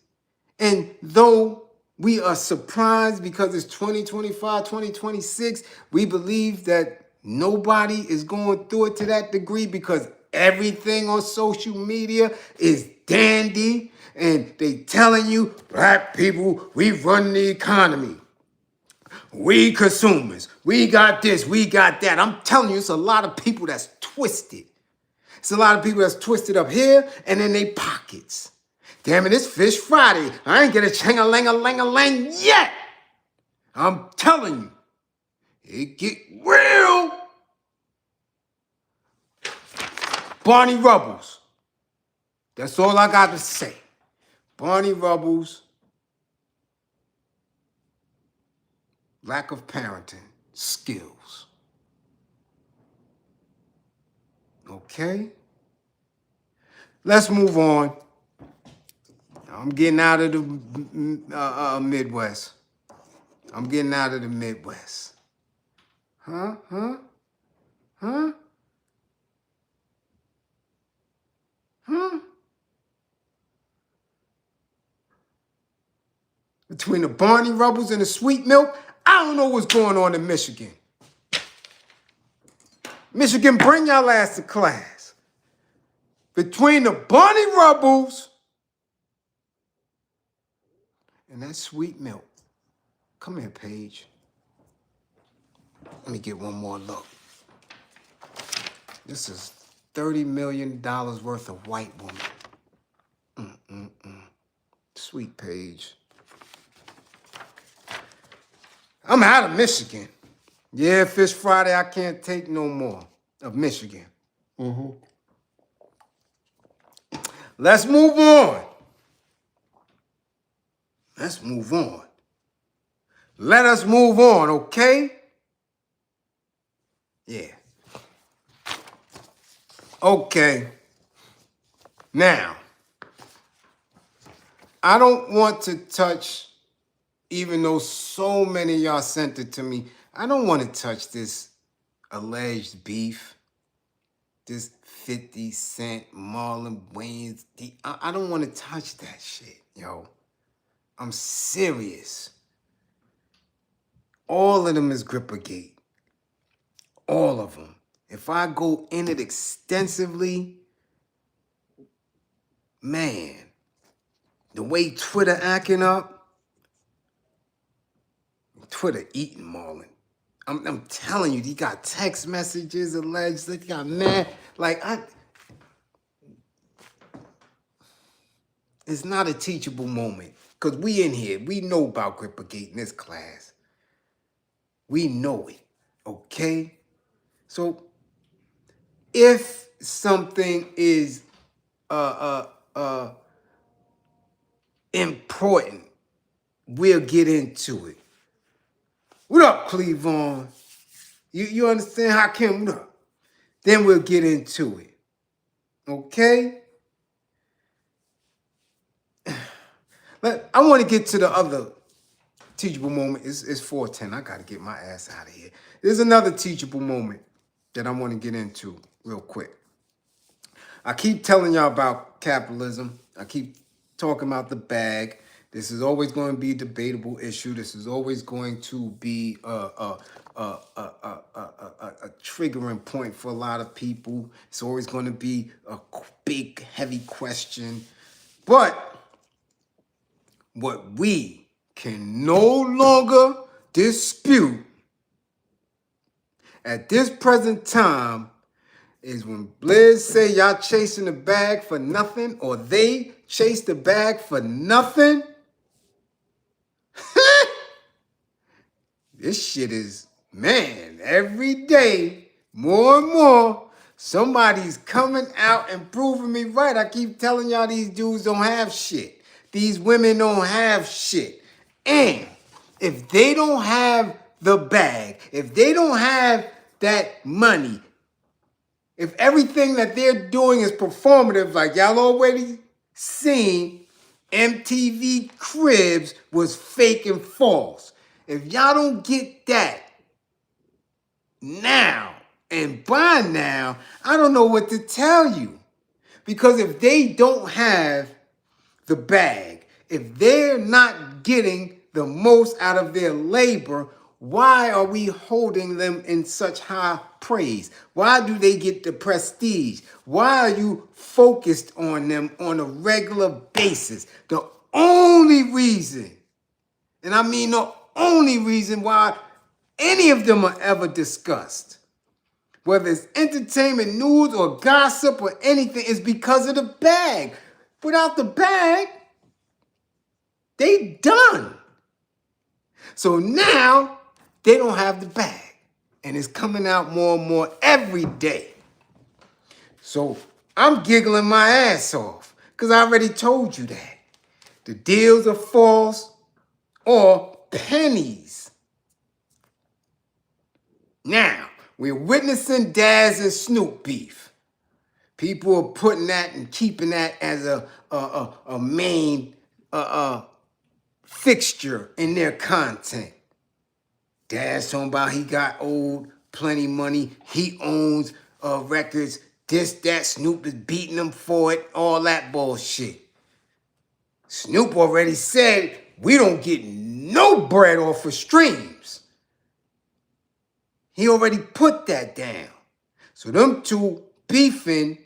And though we are surprised because it's 2025, 2026, we believe that nobody is going through it to that degree because everything on social media is dandy and they telling you, black people, we run the economy. We consumers, we got this, we got that. I'm telling you, it's a lot of people that's twisted. It's a lot of people that's twisted up here and in their pockets. Damn it, it's Fish Friday. I ain't get a chang-a-lang-a-lang-a-lang yet. I'm telling you, it get real. Barney Rubbles. That's all I got to say. Barney Rubbles. Lack of parenting skills. Okay? Let's move on. I'm getting out of the Midwest. I'm getting out of the Midwest. Huh? Between the Barney Rubbles and the sweet milk, I don't know what's going on in Michigan. Michigan, bring y'all ass to class. Between the Barney Rubbles and that sweet milk. Come here, Paige. Let me get one more look. This is $30 million worth of white woman. Sweet Paige. I'm out of Michigan. Yeah, Fish Friday, I can't take no more of Michigan. Let's move on. Let's move on. Let us move on, okay? Yeah. Okay. Now, I don't want to touch, even though so many of y'all sent it to me, I don't want to touch this alleged beef, this 50 Cent, Marlon Wayans. I don't want to touch that shit, yo. I'm serious. All of them is Grippergate. All of them. If I go in it extensively, man, the way Twitter acting up, Twitter eating Marlon. I'm telling you, he got text messages alleged, he got mad. It's not a teachable moment. Because we in here, we know about Grippergate in this class. We know it, okay? So, if something is important, we'll get into it. What up, Cleavon? You understand, Hakim? What up? Then we'll get into it. Okay? I want to get to the other teachable moment. It's 4:10. I got to get my ass out of here. There's another teachable moment that I want to get into real quick. I keep telling y'all about capitalism. I keep talking about the bag. This is always going to be a debatable issue. This is always going to be a triggering point for a lot of people. It's always going to be a big, heavy question. But what we can no longer dispute, at this present time is when Bliz say y'all chasing the bag for nothing, or they chase the bag for nothing. This shit is, man, every day, more and more, somebody's coming out and proving me right. I keep telling y'all these dudes don't have shit. These women don't have shit. And if they don't have the bag, if they don't have that money, if everything that they're doing is performative, like y'all already seen, MTV Cribs was fake and false. If y'all don't get that now and by now, I don't know what to tell you. Because if they don't have the bag, if they're not getting the most out of their labor, why are we holding them in such high praise? Why do they get the prestige? Why are you focused on them on a regular basis? The only reason, and I mean the only reason why any of them are ever discussed, whether it's entertainment, news, or gossip or anything, is because of the bag. Without the bag, they done. So now they don't have the bag. And it's coming out more and more every day. So I'm giggling my ass off because I already told you that. The deals are false or pennies. Now, we're witnessing Daz and Snoop beef. People are putting that and keeping that as a main fixture in their content. Daz talking about he got old, plenty money, he owns records, this, that, Snoop is beating him for it, all that bullshit. Snoop already said we don't get no bread off of streams. He already put that down. So them two beefing,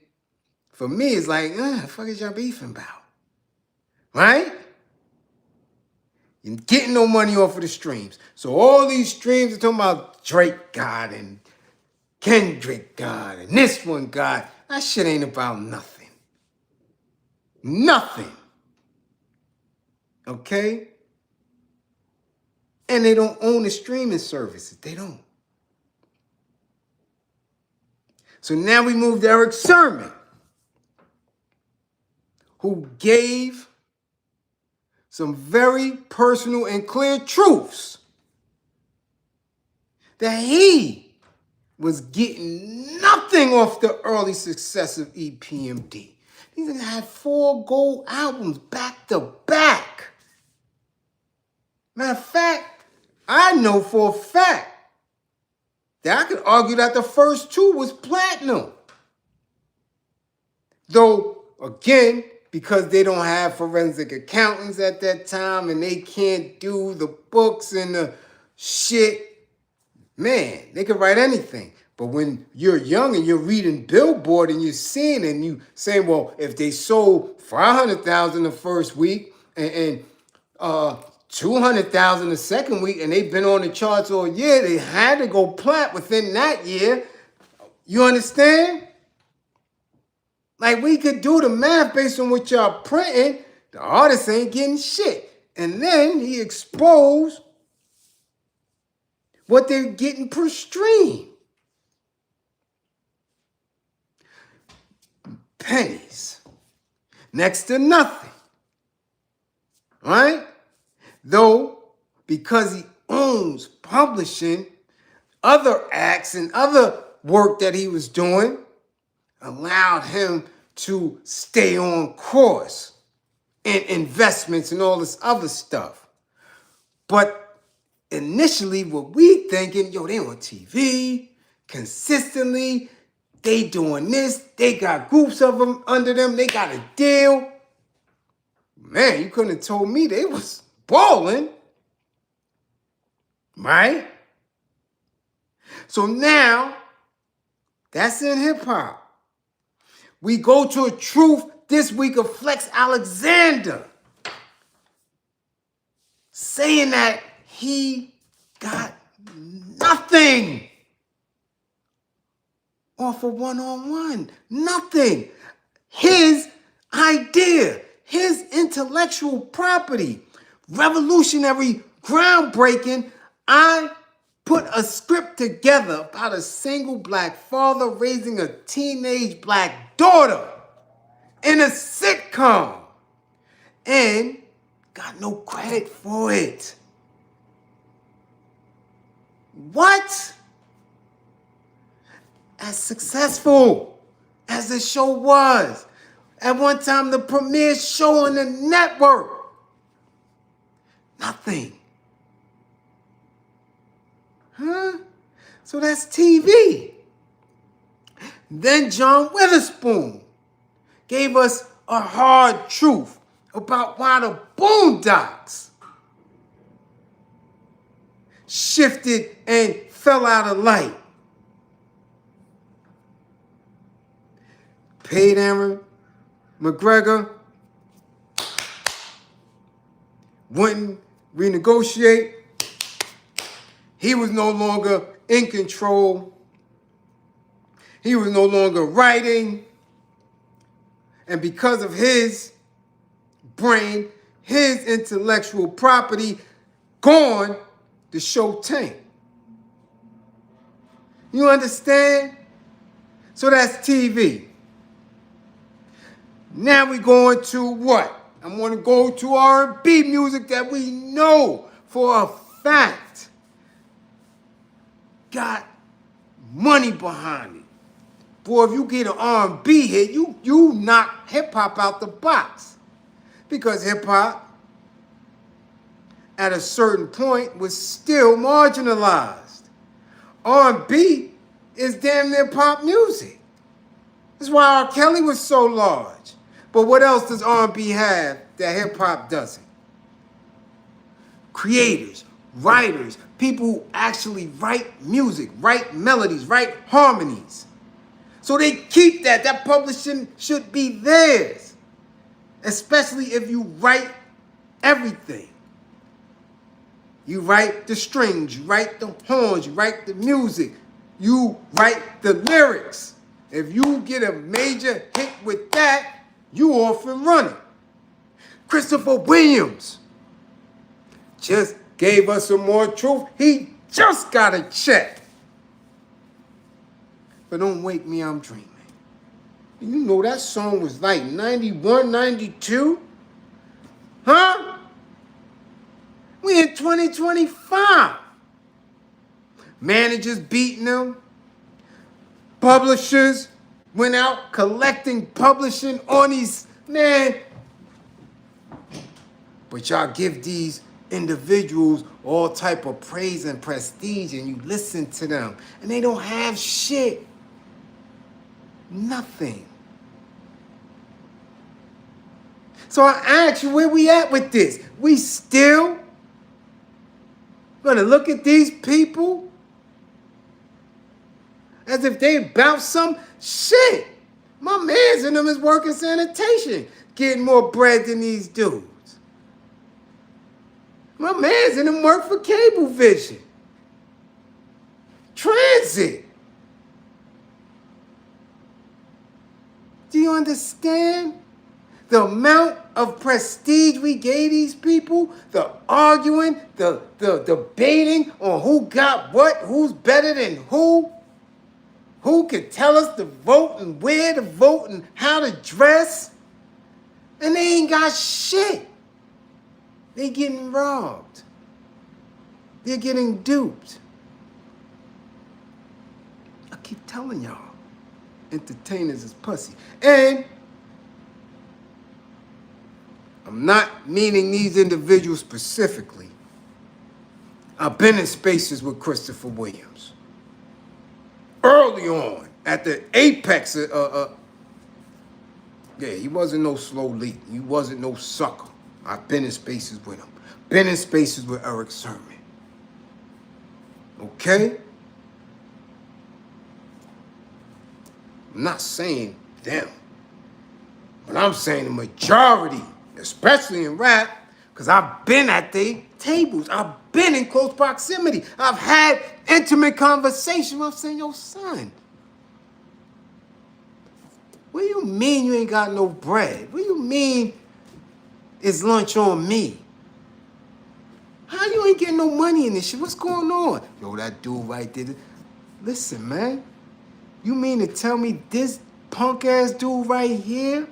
for me, is like, the fuck is y'all beefing about? Right? You're getting no money off of the streams. So all these streams are talking about Drake God and Kendrick God and this one God. That shit ain't about nothing. Nothing. Okay? And they don't own the streaming services. They don't. So now we move to Eric Sermon, who gave some very personal and clear truths that he was getting nothing off the early success of EPMD. He had 4 gold albums back to back. Matter of fact, I know for a fact that I could argue that the first 2 was platinum. Though, again, because they don't have forensic accountants at that time and they can't do the books and the shit, man, they could write anything. But when you're young and you're reading Billboard and you're seeing and you saying, well, if they sold 500,000 the first week and 200,000 the second week and they've been on the charts all year, they had to go plat within that year. You understand? Like, we could do the math based on what y'all printing. The artists ain't getting shit. And then he exposed what they're getting per stream. Pennies. Next to nothing. Right? Though, because he owns publishing, other acts and other work that he was doing allowed him to stay on course in investments and all this other stuff. But initially, what we thinking, yo, they on TV consistently, they doing this, they got groups of them under them, they got a deal. Man, you couldn't have told me they was balling, right? So now, that's in hip hop. We go to a truth this week of Flex Alexander, saying that he got nothing. off a one-on-one. Nothing. His idea, his intellectual property, revolutionary, groundbreaking. I put a script together about a single black father raising a teenage black daughter in a sitcom and got no credit for it. What? As successful as the show was, at one time the premier show on the network, nothing. Huh? So that's TV. Then John Witherspoon gave us a hard truth about why the Boondocks shifted and fell out of light. Paid Aaron McGregor wouldn't renegotiate. He was no longer in control. He was no longer writing. And because of his brain, his intellectual property gone, the show tanked. You understand? So that's TV. Now we going to what? I'm going to go to R&B music that we know for a fact got money behind it. Boy, if you get an R&B hit, you knock hip-hop out the box. Because hip-hop, at a certain point, was still marginalized. R&B is damn near pop music. That's why R. Kelly was so large. But what else does R&B have that hip-hop doesn't? Creators, writers, people who actually write music, write melodies, write harmonies. So they keep that. That publishing should be theirs. Especially if you write everything. You write the strings, you write the horns, you write the music, you write the lyrics. If you get a major hit with that, you off and running. Christopher Williams just gave us some more truth. He just got a check. But don't wake me, I'm dreaming. You know that song was like 91, 92? Huh? We in 2025. Managers beating them. Publishers went out collecting publishing on these, man. But y'all give these individuals all type of praise and prestige and you listen to them. And they don't have shit. Nothing. So I ask you, where we at with this? We still gonna look at these people as if they about some shit. My mans in them is working sanitation, getting more bread than these dudes. My mans in them work for Cablevision, Transit. Do you understand the amount of prestige we gave these people? The arguing, the debating on who got what, who's better than who could tell us to vote and where to vote and how to dress. And they ain't got shit. They getting robbed. They're getting duped. I keep telling y'all. Entertainers is pussy. And I'm not meaning these individuals specifically. I've been in spaces with Christopher Williams. Early on, at the apex yeah, he wasn't no slow leak. He wasn't no sucker. I've been in spaces with him. Been in spaces with Eric Sermon. Okay? I'm not saying them, but I'm saying the majority, especially in rap, because I've been at their tables. I've been in close proximity. I've had intimate conversations. I'm saying, yo, son, What do you mean you ain't got no bread? What do you mean it's lunch on me? How you ain't getting no money in this shit? What's going on? Yo, that dude right there. Listen, man. You mean to tell me this punk ass dude right here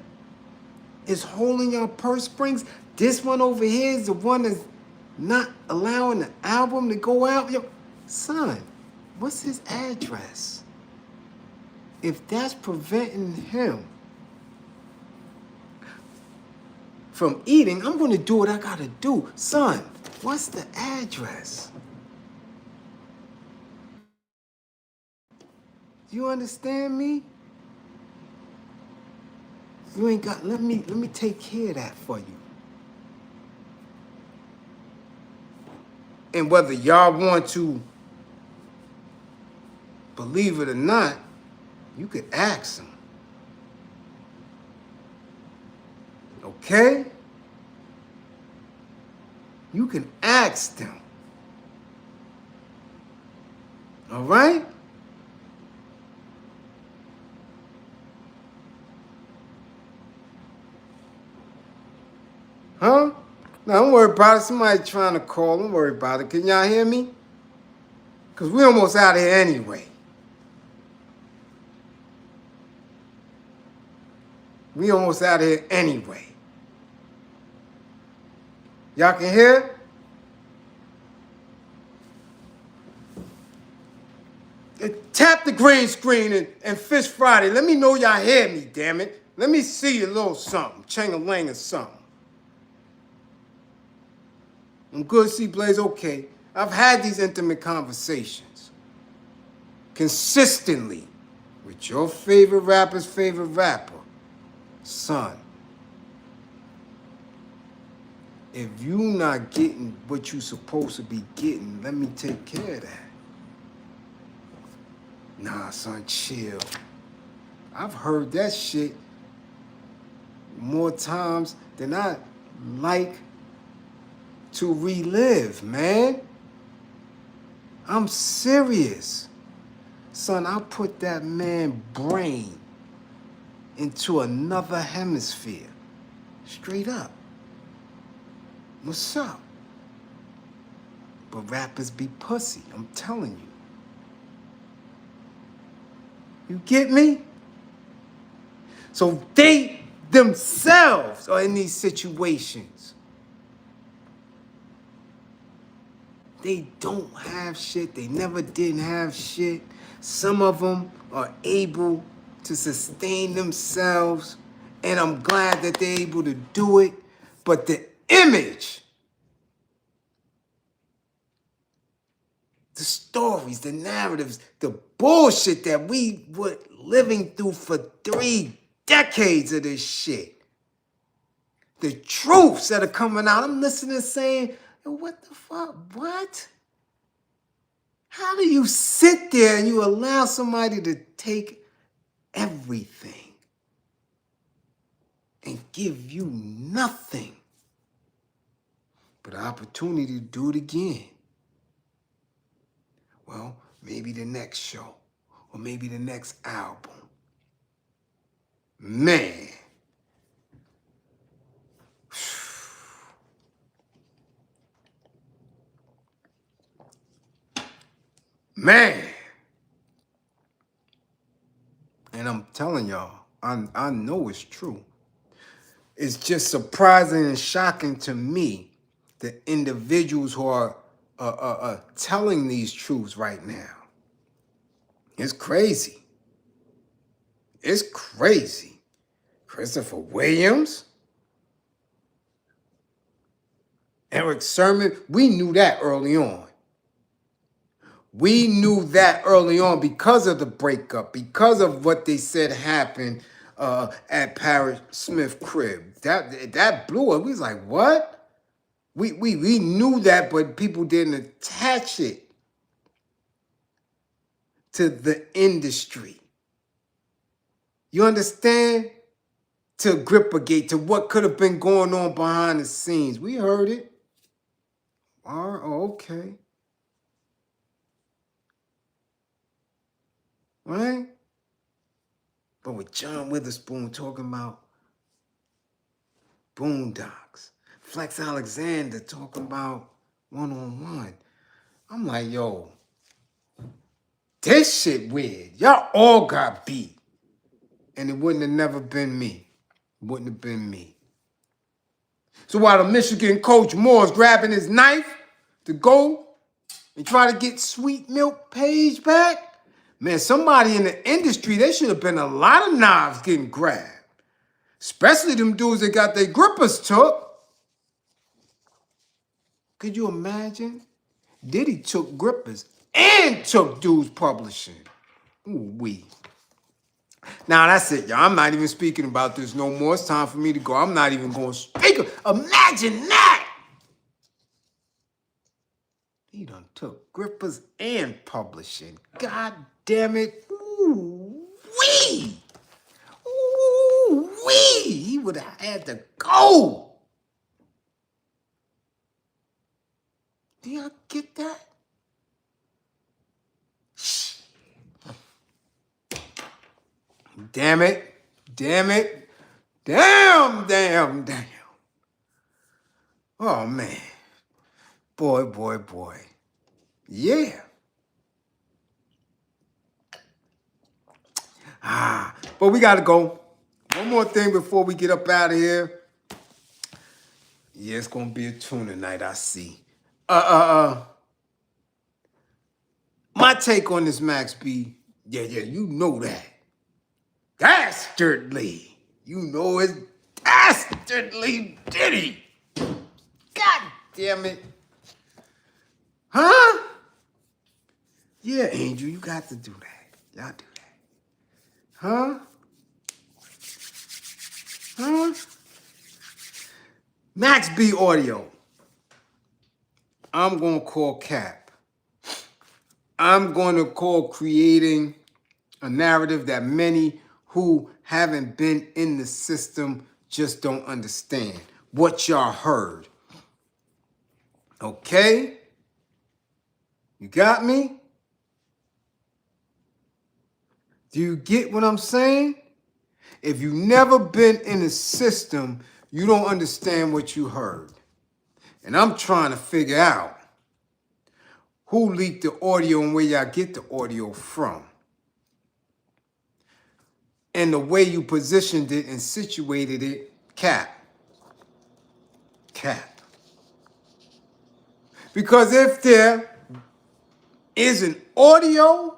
is holding your purse strings? This one over here is the one that's not allowing the album to go out? Yo, son, what's his address? If that's preventing him from eating, I'm gonna do what I gotta do. Son, what's the address? You understand me? You ain't got, let me take care of that for you. And whether y'all want to believe it or not, you could ask him. Okay? You can ask them. All right? Huh? No, don't worry about it. Somebody trying to call. Don't worry about it. Can y'all hear me? Because we almost out of here anyway. We almost out of here anyway. Y'all can hear? Tap the green screen and Fish Friday. Let me know y'all hear me, damn it. Let me see a little something. Chang-a-lang or something. I'm good, see Bliz, okay. I've had these intimate conversations consistently with your favorite rapper's favorite rapper. Son, if you not getting what you supposed to be getting, let me take care of that. Nah, son, chill. I've heard that shit more times than I like to relive, man. I'm serious. Son, I'll put that man's brain into another hemisphere. Straight up. What's up? But rappers be pussy, I'm telling you. You get me? So they themselves are in these situations. They don't have shit. They never didn't have shit. Some of them are able to sustain themselves, and I'm glad that they're able to do it. But the image, the stories, the narratives, the bullshit that we were living through for 3 decades of this shit. The truths that are coming out. I'm listening saying, what the fuck? What? How do you sit there and you allow somebody to take everything and give you nothing but an opportunity to do it again? Well, maybe the next show or maybe the next album. Man. Man. And I'm telling y'all, I know it's true. It's just surprising and shocking to me the individuals who are telling these truths right now. It's crazy. It's crazy. Christopher Williams, Eric Sermon, we knew that early on. We knew that early on because of the breakup, because of what they said happened at Parrish Smith crib. That blew it. We was like, what? We knew that, but people didn't attach it to the industry. You understand? To Grippergate, to what could have been going on behind the scenes. We heard it. Oh, okay. Right? But with John Witherspoon talking about Boondocks, Flex Alexander talking about one-on-one, I'm like, yo, this shit weird. Y'all all got beat. And it wouldn't have never been me. It wouldn't have been me. So while the Michigan coach Moore's grabbing his knife to go and try to get Sweet Milk Page back, man, somebody in the industry, there should have been a lot of knives getting grabbed. Especially them dudes that got their grippers took. Could you imagine? Diddy took grippers and took dudes publishing. Ooh-wee. Now, that's it, y'all. I'm not even speaking about this no more. It's time for me to go. I'm not even going to speak. Imagine that. He done took grippers and publishing. God damn it. Ooh-wee. Ooh-wee. He would have had to go. Do y'all get that? Damn it. Damn it. Damn. Oh, man. Boy. Yeah. But we got to go. One more thing before we get up out of here. Yeah, it's going to be a tuna night, I see. My take on this, Max B, yeah, you know that. Dastardly. You know it's dastardly Diddy. God damn it. Huh? Yeah, Angel, you got to do that. Y'all do that. Huh? Max B Audio. I'm going to call Cap. I'm going to call creating a narrative that many who haven't been in the system just don't understand. What y'all heard. Okay? You got me? Do you get what I'm saying? If you've never been in the system, you don't understand what you heard. And I'm trying to figure out who leaked the audio and where y'all get the audio from. And the way you positioned it and situated it, Cap. Because if there is an audio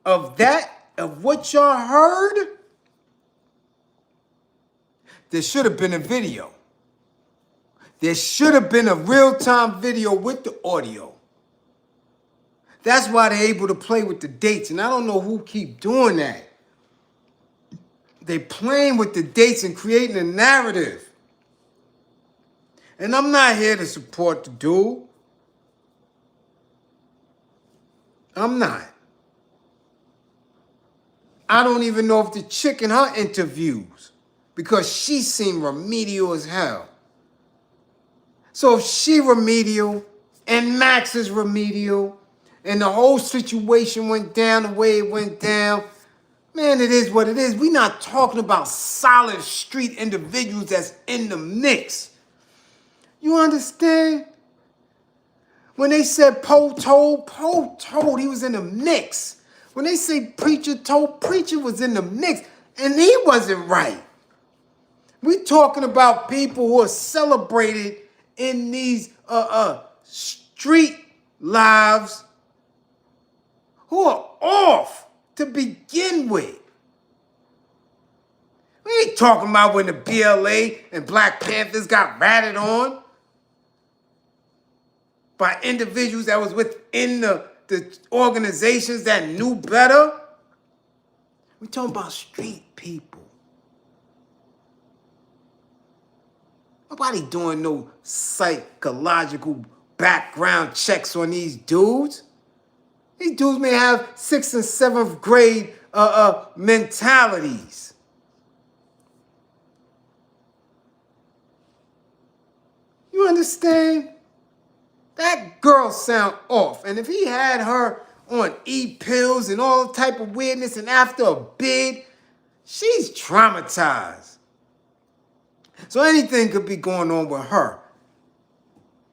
of what y'all heard, there should have been a video. There should have been a real-time video with the audio. That's why they're able to play with the dates. And I don't know who keep doing that. They playing with the dates and creating a narrative. And I'm not here to support the dude. I'm not. I don't even know if the chick in her interviews, because she seemed remedial as hell. So if she remedial and Max is remedial and the whole situation went down the way it went down, man, it is what it is. We're not talking about solid street individuals that's in the mix. You understand? When they said Poe told, he was in the mix. When they say Preacher told, Preacher was in the mix. And he wasn't right. We talking about people who are celebrated in these street lives who are off to begin with. We ain't talking about when the BLA and Black Panthers got ratted on by individuals that was within the organizations that knew better. We talking about street people. Nobody doing no psychological background checks on these dudes. These dudes may have 6th and 7th grade mentalities. You understand? That girl sound off. And if he had her on E-pills and all type of weirdness, and after a bid, she's traumatized. So anything could be going on with her.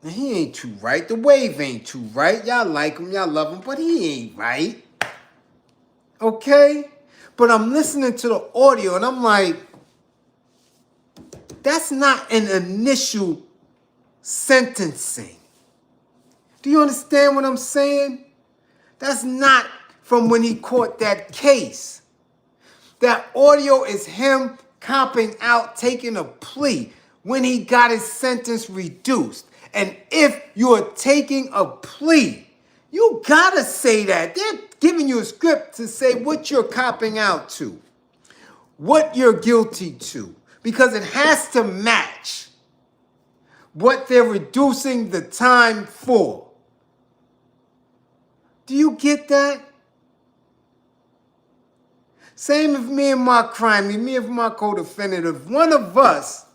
And he ain't too right. The wave ain't too right. Y'all like him, y'all love him, but he ain't right. Okay? But I'm listening to the audio and I'm like, that's not an initial sentencing. Do you understand what I'm saying? That's not from when he caught that case. That audio is him copping out, taking a plea when he got his sentence reduced. And if you're taking a plea, you gotta say that. They're giving you a script to say what you're copping out to, what you're guilty to, because it has to match what they're reducing the time for. Do you get that? Same with me and my crime, me and my co-defendant. If one of us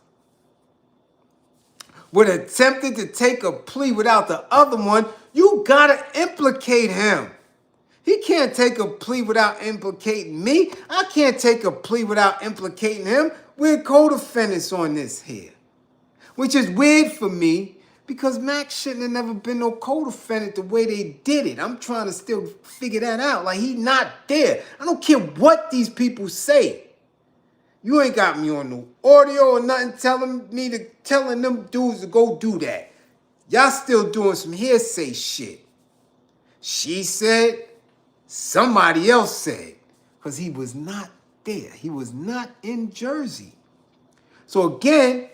would have attempted to take a plea without the other one, you gotta implicate him. He can't take a plea without implicating me. I can't take a plea without implicating him. We're co-defendants on this here. Which is weird for me because Max shouldn't have never been no co-defendant the way they did it. I'm trying to still figure that out. Like, he's not there. I don't care what these people say. You ain't got me on no audio or nothing telling them dudes to go do that. Y'all still doing some hearsay shit. She said, somebody else said, because he was not there. He was not in Jersey. So again,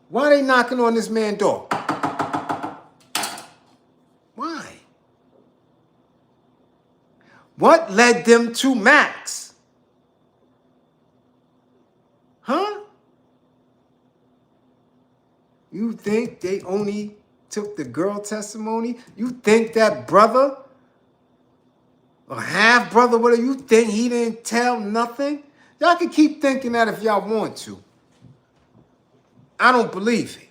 why are they knocking on this man's door? Why? What led them to Max? Huh? You think they only took the girl testimony? You think that brother or half brother, whatever, you think he didn't tell nothing? Y'all can keep thinking that if y'all want to. I don't believe it.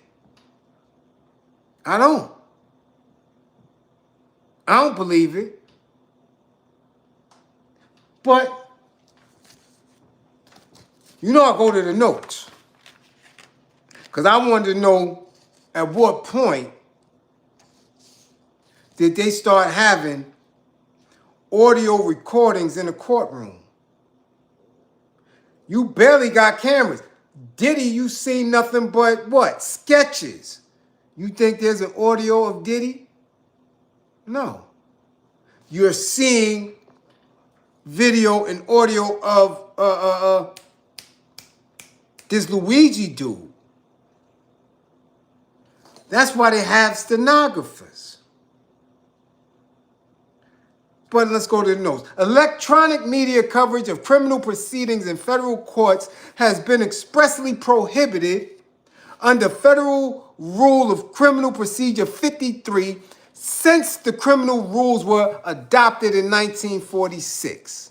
I don't. I don't believe it. But, you know, I go to the notes. Because I wanted to know at what point did they start having audio recordings in the courtroom. You barely got cameras. Diddy, you seen nothing but what? Sketches. You think there's an audio of Diddy? No. You're seeing video and audio of this Luigi dude. That's why they have stenographers. But let's go to the notes. Electronic media coverage of criminal proceedings in federal courts has been expressly prohibited under Federal Rule of Criminal Procedure 53 since the criminal rules were adopted in 1946.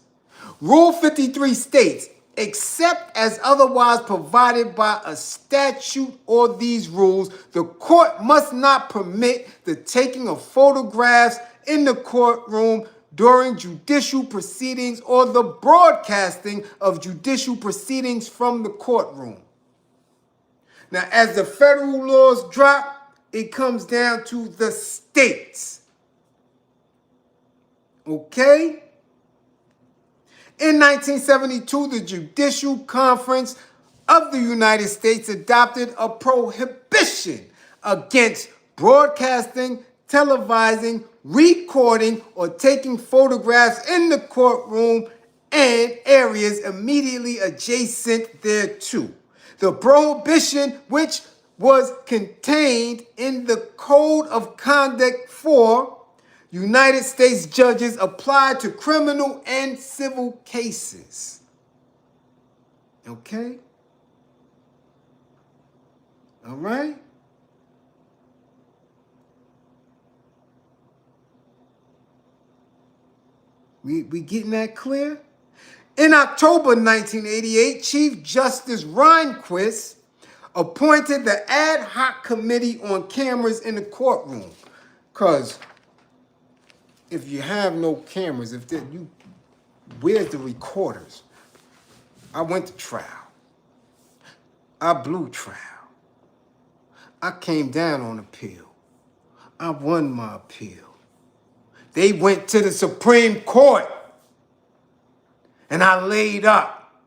Rule 53 states, except as otherwise provided by a statute or these rules, the court must not permit the taking of photographs in the courtroom during judicial proceedings or the broadcasting of judicial proceedings from the courtroom. Now, as the federal laws drop, it comes down to the states. Okay? In 1972, the Judicial Conference of the United States adopted a prohibition against broadcasting, televising, recording, or taking photographs in the courtroom and areas immediately adjacent thereto. The prohibition, which was contained in the Code of Conduct for United States judges, applied to criminal and civil cases. Okay? All right? We getting that clear? In October 1988, Chief Justice Rehnquist appointed the ad hoc committee on cameras in the courtroom. Because if you have no cameras, where's the recorders? I went to trial. I blew trial. I came down on appeal. I won my appeal. They went to the Supreme Court, and I laid up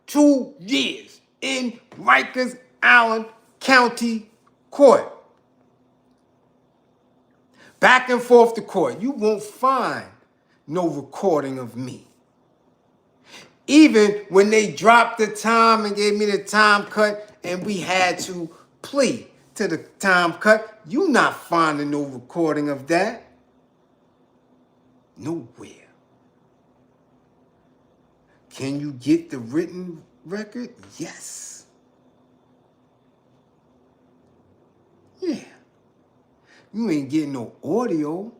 2 years in Rikers Island County Court. Back and forth to court. You won't find no recording of me. Even when they dropped the time and gave me the time cut and we had to plea to the time cut, you not finding no recording of that. Nowhere. Can you get the written record? Yes. Yeah. You ain't getting no audio.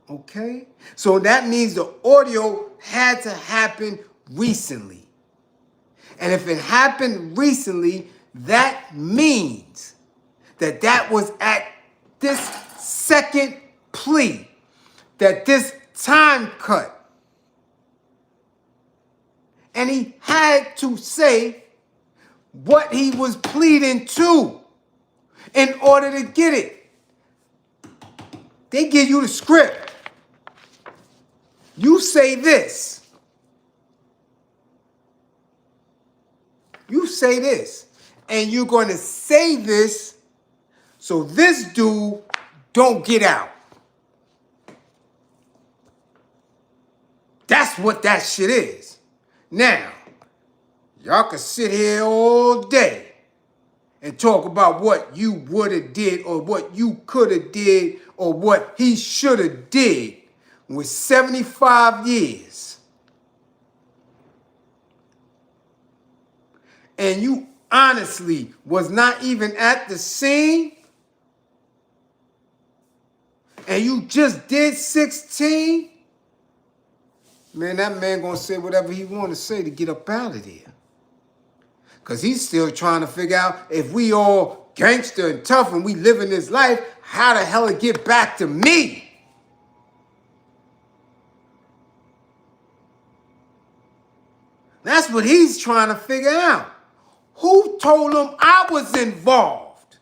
Okay? So that means the audio had to happen recently. And if it happened recently, that means that was at this second plea, that this time cut. And he had to say what he was pleading to in order to get it. They give you the script. You say this. You say this. And you're going to say this so this dude don't get out. That's what that shit is. Now, y'all can sit here all day and talk about what you would have did or what you could have did or what he should have did with 75 years. And you honestly was not even at the scene and you just did 16, man, that man gonna say whatever he want to say to get up out of there. Because he's still trying to figure out if we all gangster and tough and we living this life, how the hell it get back to me? That's what he's trying to figure out. Who told him I was involved?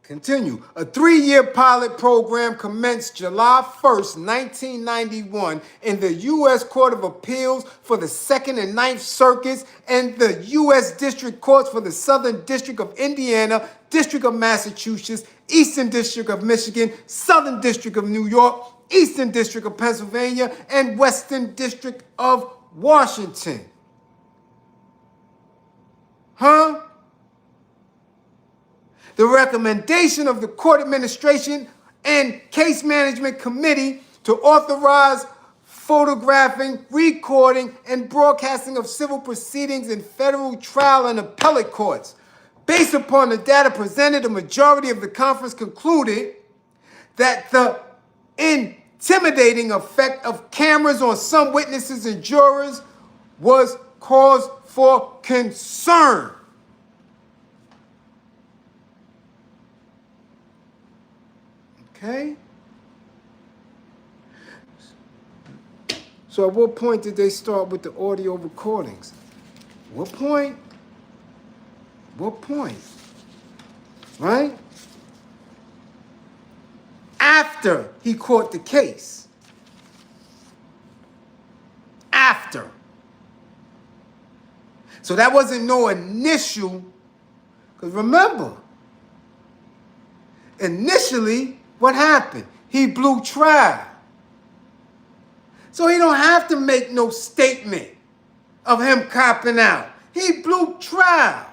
Continue. A 3-year pilot program commenced July 1st, 1991 in the U.S. Court of Appeals for the 2nd and 9th Circuits and the U.S. District Courts for the Southern District of Indiana, District of Massachusetts, Eastern District of Michigan, Southern District of New York, Eastern District of Pennsylvania, and Western District of Washington. Huh? The recommendation of the Court Administration and Case Management Committee to authorize photographing, recording, and broadcasting of civil proceedings in federal trial and appellate courts. Based upon the data presented, a majority of the conference concluded that the intimidating effect of cameras on some witnesses and jurors was cause for concern. Okay? So at what point did they start with the audio recordings? What point? What point? Right? After he caught the case. After. So that wasn't no initial, because remember, initially, what happened? He blew trial. So he don't have to make no statement of him copping out. He blew trial,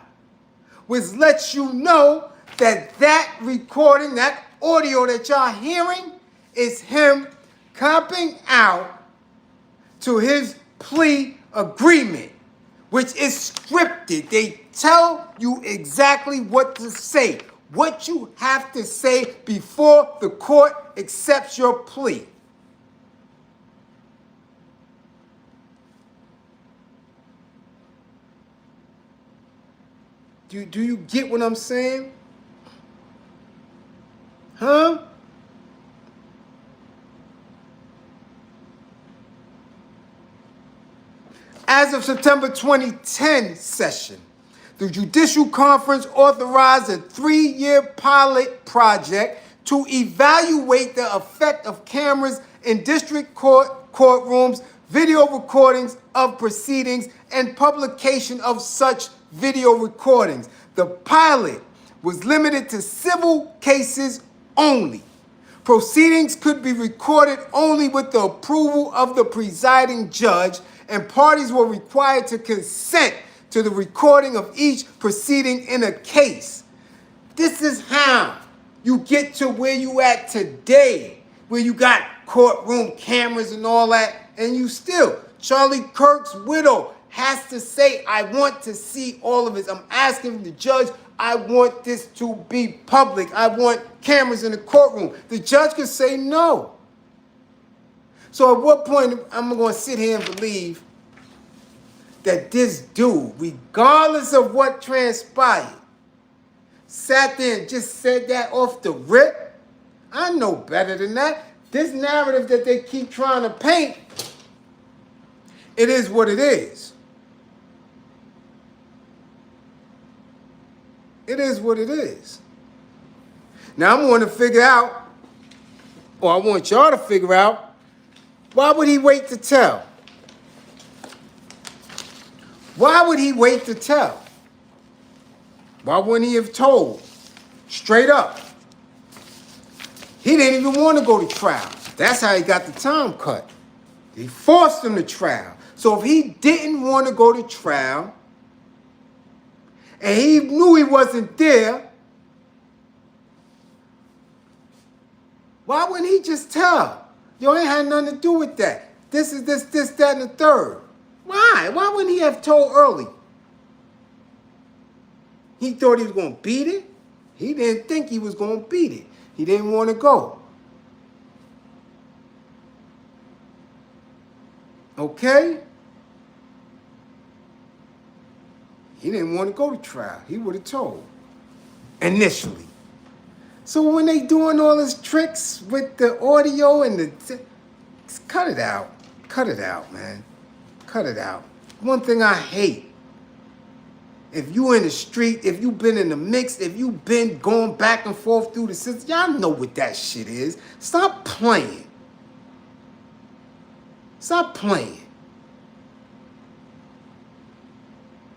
which lets you know that that recording, that audio that y'all hearing is him copping out to his plea agreement, which is scripted. They tell you exactly what to say, what you have to say before the court accepts your plea. Do you get what I'm saying? Huh? As of September 2010 session, the Judicial Conference authorized a 3-year pilot project to evaluate the effect of cameras in district courtrooms, video recordings of proceedings, and publication of such video recordings. The pilot was limited to civil cases only. Proceedings could be recorded only with the approval of the presiding judge, and parties were required to consent to the recording of each proceeding in a case. This is how you get to where you at today, where you got courtroom cameras and all that, and you still, Charlie Kirk's widow has to say, I want to see all of this. I'm asking the judge, I want this to be public. I want cameras in the courtroom. The judge could say no. So at what point am I going to sit here and believe that this dude, regardless of what transpired, sat there and just said that off the rip? I know better than that. This narrative that they keep trying to paint, it is what it is. It is what it is. Now I'm going to figure out, or I want y'all to figure out, why would he wait to tell? Why would he wait to tell? Why wouldn't he have told? Straight up. He didn't even want to go to trial. That's how he got the time cut. He forced him to trial. So if he didn't want to go to trial, and he knew he wasn't there, why wouldn't he just tell? Yo, ain't had nothing to do with that. This is this, that, and the third. Why? Why wouldn't he have told early? He thought he was going to beat it. He didn't think he was going to beat it. He didn't want to go. Okay? He didn't want to go to trial. He would have told initially. So when they doing all these tricks with the audio and the... cut it out. Cut it out, man. Cut it out. One thing I hate, if you in the street, if you been in the mix, if you been going back and forth through the system, y'all know what that shit is. Stop playing. Stop playing.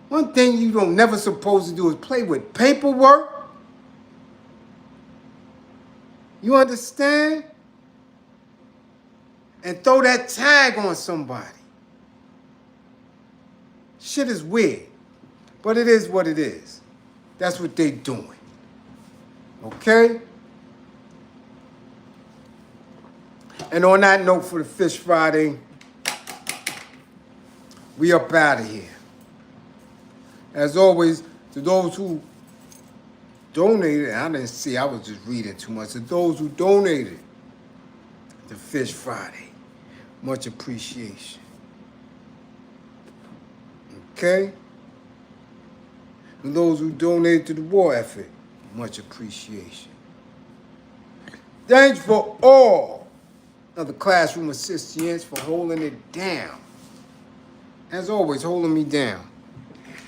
One thing you don't never supposed to do is play with paperwork. You understand? And throw that tag on somebody. Shit is weird. But it is what it is. That's what they doing. Okay? And on that note for the Fish Friday, we up out of here. As always, to those who donated, I didn't see, I was just reading too much. To those who donated to Fish Friday, much appreciation. Okay? And those who donated to the war effort, much appreciation. Thanks for all of the classroom assistants for holding it down. As always, holding me down.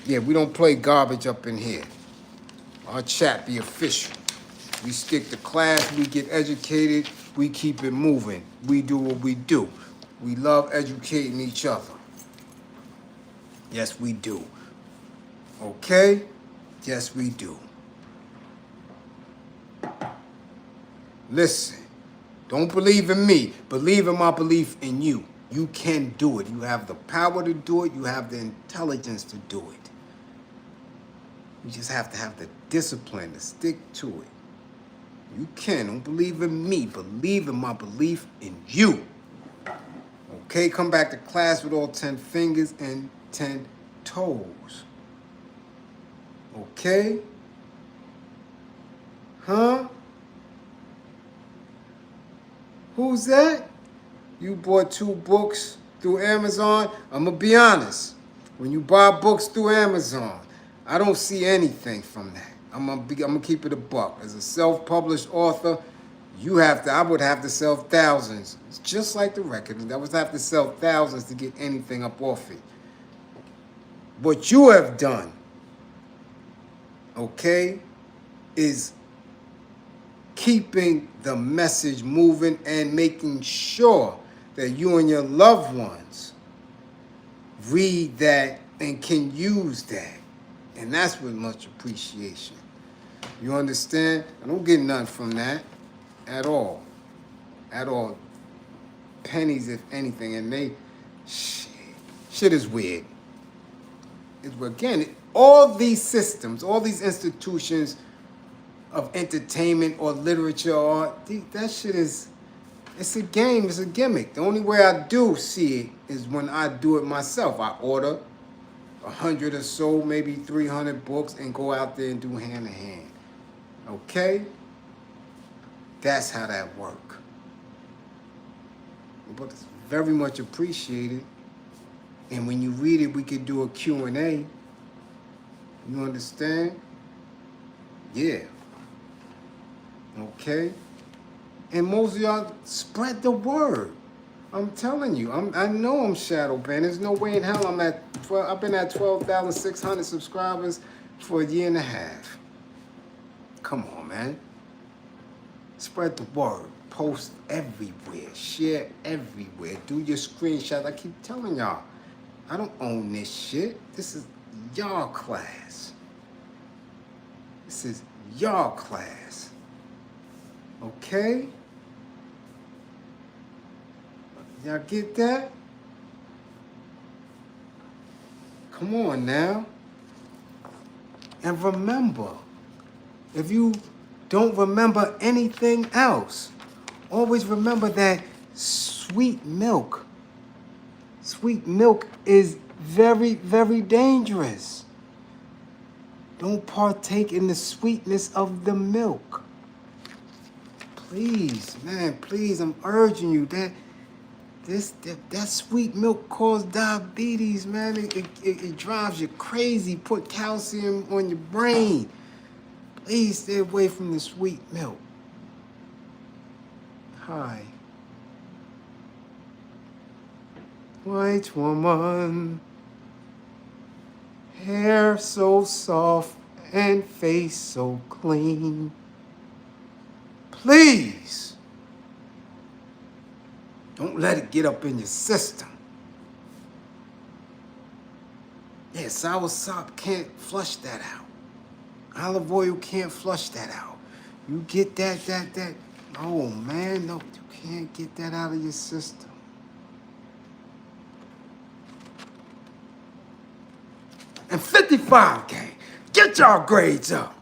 Yeah, we don't play garbage up in here. Our chat be official. We stick to class, we get educated, we keep it moving. We do what we do. We love educating each other. Yes, we do. Okay? Yes, we do. Listen, don't believe in me. Believe in my belief in you. You can do it. You have the power to do it. You have the intelligence to do it. You just have to have the discipline to stick to it. You can. Don't believe in me. Believe in my belief in you. Okay? Come back to class with all 10 fingers and 10 toes. Okay? Huh? Who's that? You bought 2 books through Amazon? I'm going to be honest. When you buy books through Amazon, I don't see anything from that. I'm gonna keep it a buck. As a self-published author, I would have to sell thousands. It's just like the record. I would have to sell thousands to get anything up off it. What you have done, okay, is keeping the message moving and making sure that you and your loved ones read that and can use that. And that's with much appreciation. You understand? I don't get nothing from that at all. At all. Pennies, if anything. And shit is weird. Again, all these systems, all these institutions of entertainment or literature or art, that shit is, it's a game, it's a gimmick. The only way I do see it is when I do it myself. I order 100 or so, maybe 300 books and go out there and do hand to hand. Okay? That's how that work. But it's very much appreciated. And when you read it, we could do a Q&A. You understand? Yeah. Okay? And most of y'all spread the word. I'm telling you, I know I'm shadow banned. There's no way in hell I've been at 12,600 subscribers for a year and a half. Come on, man. Spread the word. Post everywhere. Share everywhere. Do your screenshots. I keep telling y'all, I don't own this shit. This is y'all class. This is y'all class. Okay? Y'all get that? Come on now. And remember, if you don't remember anything else, always remember that sweet milk is very, very dangerous. Don't partake in the sweetness of the milk. Please, man, please, I'm urging you. That sweet milk causes diabetes, man. It drives you crazy. Put calcium on your brain. Please stay away from the sweet milk. Hi. White woman, hair so soft and face so clean. Please, don't let it get up in your system. Yeah, soursop can't flush that out. Olive oil can't flush that out. You get that. Oh man, no, you can't get that out of your system. And 55 gang, get y'all grades up.